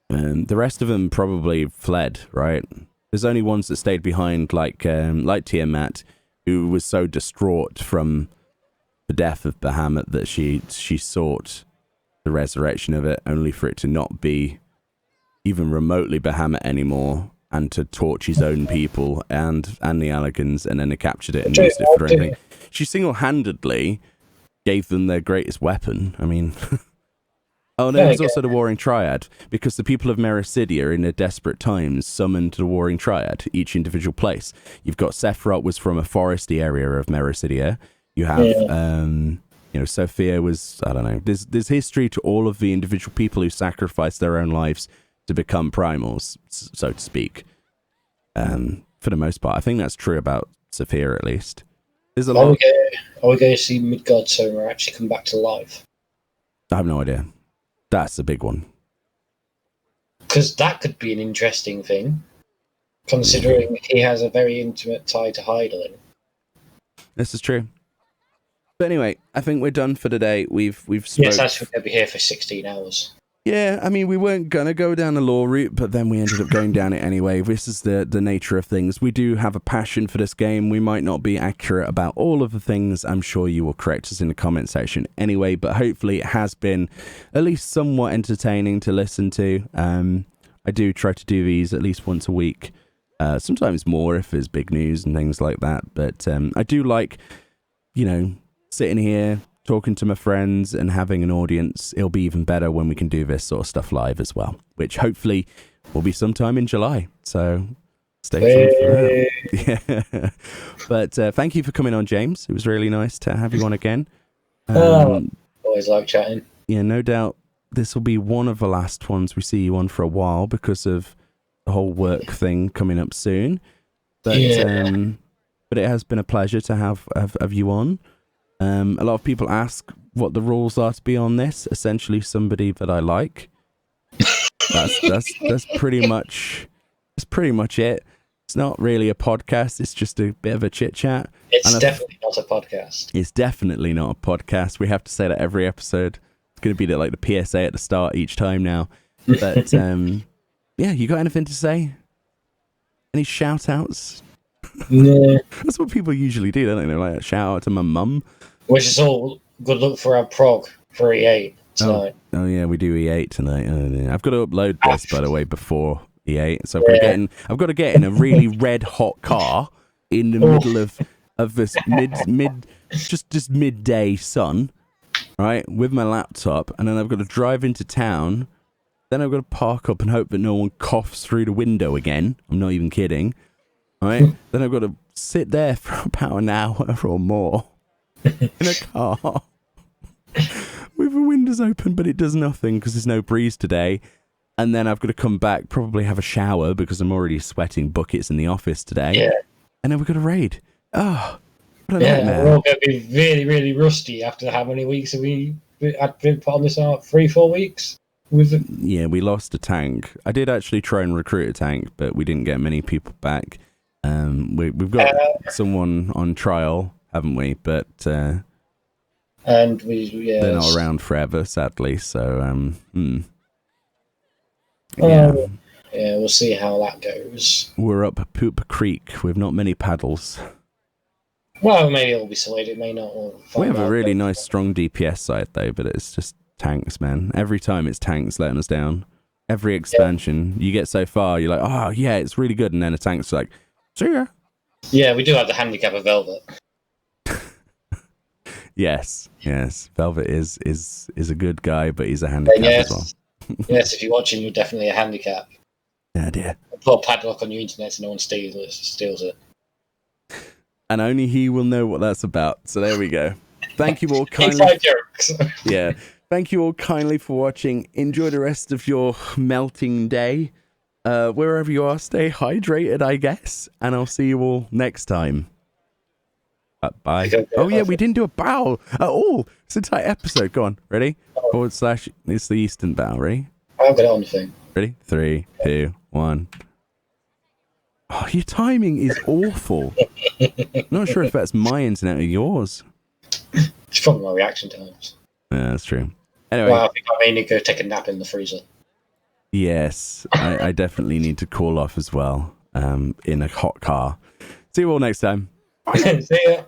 The rest of them probably fled, right? There's only ones that stayed behind, like Tiamat, who was so distraught from the death of Bahamut that she sought the resurrection of it, only for it to not be even remotely Bahamut anymore, and to torch his own people and the Allegans, and then they captured it and used it for anything. She single-handedly gave them their greatest weapon. I mean... Oh, there was also the Warring Triad, because the people of Mericidia, in their desperate times, summoned the Warring Triad, each individual place. You've got Sephiroth was from a foresty area of Mericidia. You have, Sophia was, I don't know. There's history to all of the individual people who sacrificed their own lives to become primals, so to speak. For the most part, I think that's true about Sophia, at least. There's a lot. Are we going to see Midgard Soma actually come back to life? I have no idea. That's a big one. Because that could be an interesting thing, considering he has a very intimate tie to Hydaelyn. This is true. But anyway, I think we're done for today. We've spoke. Yes, I think they'll be here for 16 hours. Yeah, I mean, we weren't going to go down the lore route, but then we ended up going down it anyway. This is the nature of things. We do have a passion for this game. We might not be accurate about all of the things. I'm sure you will correct us in the comment section anyway, but hopefully it has been at least somewhat entertaining to listen to. I do try to do these at least once a week, sometimes more if there's big news and things like that. But I do like, sitting here, talking to my friends and having an audience. It'll be even better when we can do this sort of stuff live as well, which hopefully will be sometime in July. So stay tuned for that. Yeah. But thank you for coming on, James. It was really nice to have you on again. Always like chatting. Yeah, no doubt this will be one of the last ones we see you on for a while because of the whole work thing coming up soon. But but it has been a pleasure to have you on. A lot of people ask what the rules are to be on this. Essentially, somebody that I like. That's pretty much it. It's not really a podcast. It's just a bit of a chit chat. It's definitely not a podcast. It's definitely not a podcast. We have to say that every episode. It's going to be like the PSA at the start each time now. But yeah, you got anything to say? Any shout outs? No. That's what people usually do, don't they? Like, shout out to my mum. Which is all good luck for our prog for E8 tonight. Oh yeah, we do E8 tonight. Oh, yeah. I've got to upload this, by the way, before E8. So I've got to get in a really red hot car in the middle of this just midday sun, right, with my laptop, and then I've got to drive into town. Then I've got to park up and hope that no one coughs through the window again. I'm not even kidding. Right? Then I've got to sit there for about an hour or more in a car with the windows open, but it does nothing because there's no breeze today. And then I've got to come back, probably have a shower because I'm already sweating buckets in the office today. Yeah. And then we've got to raid. Oh, what a Yeah, nightmare. we're all going to be really, really rusty after how many weeks have we had been put on this out? 3-4 weeks? Yeah, we lost a tank. I did actually try and recruit a tank, but we didn't get many people back. We've got someone on trial, haven't we? But and they're not around forever, sadly. So, yeah, we'll see how that goes. We're up Poop Creek with not many paddles. Well, maybe it'll be sorted. It may not. We have a really nice, strong DPS side though, but it's just tanks, man. Every time it's tanks letting us down. Every expansion, you get so far, you're like, oh yeah, it's really good, and then a tank's like, see ya. Yeah, we do have the handicap of Velvet. Yes. Velvet is a good guy, but he's a handicap as well. Yes, if you're watching, you're definitely a handicap. Yeah, dear. Put a padlock on your internet so no one steals it. And only he will know what that's about. So there we go. Thank you all kindly. Inside jokes. Yeah. Thank you all kindly for watching. Enjoy the rest of your melting day. Wherever you are, stay hydrated, I guess. And I'll see you all next time. Bye. Oh, yeah, we didn't do a bow at all. It's an entire episode. Go on. Ready? / it's the Eastern bow. Ready? I'll get it on the thing. Ready? 3, 2, 1. Oh, your timing is awful. Not sure if that's my internet or yours. It's probably my reaction times. Yeah, that's true. Anyway. Well, I think I may need to go take a nap in the freezer. Yes, I definitely need to call off as well in a hot car. See you all next time. See ya.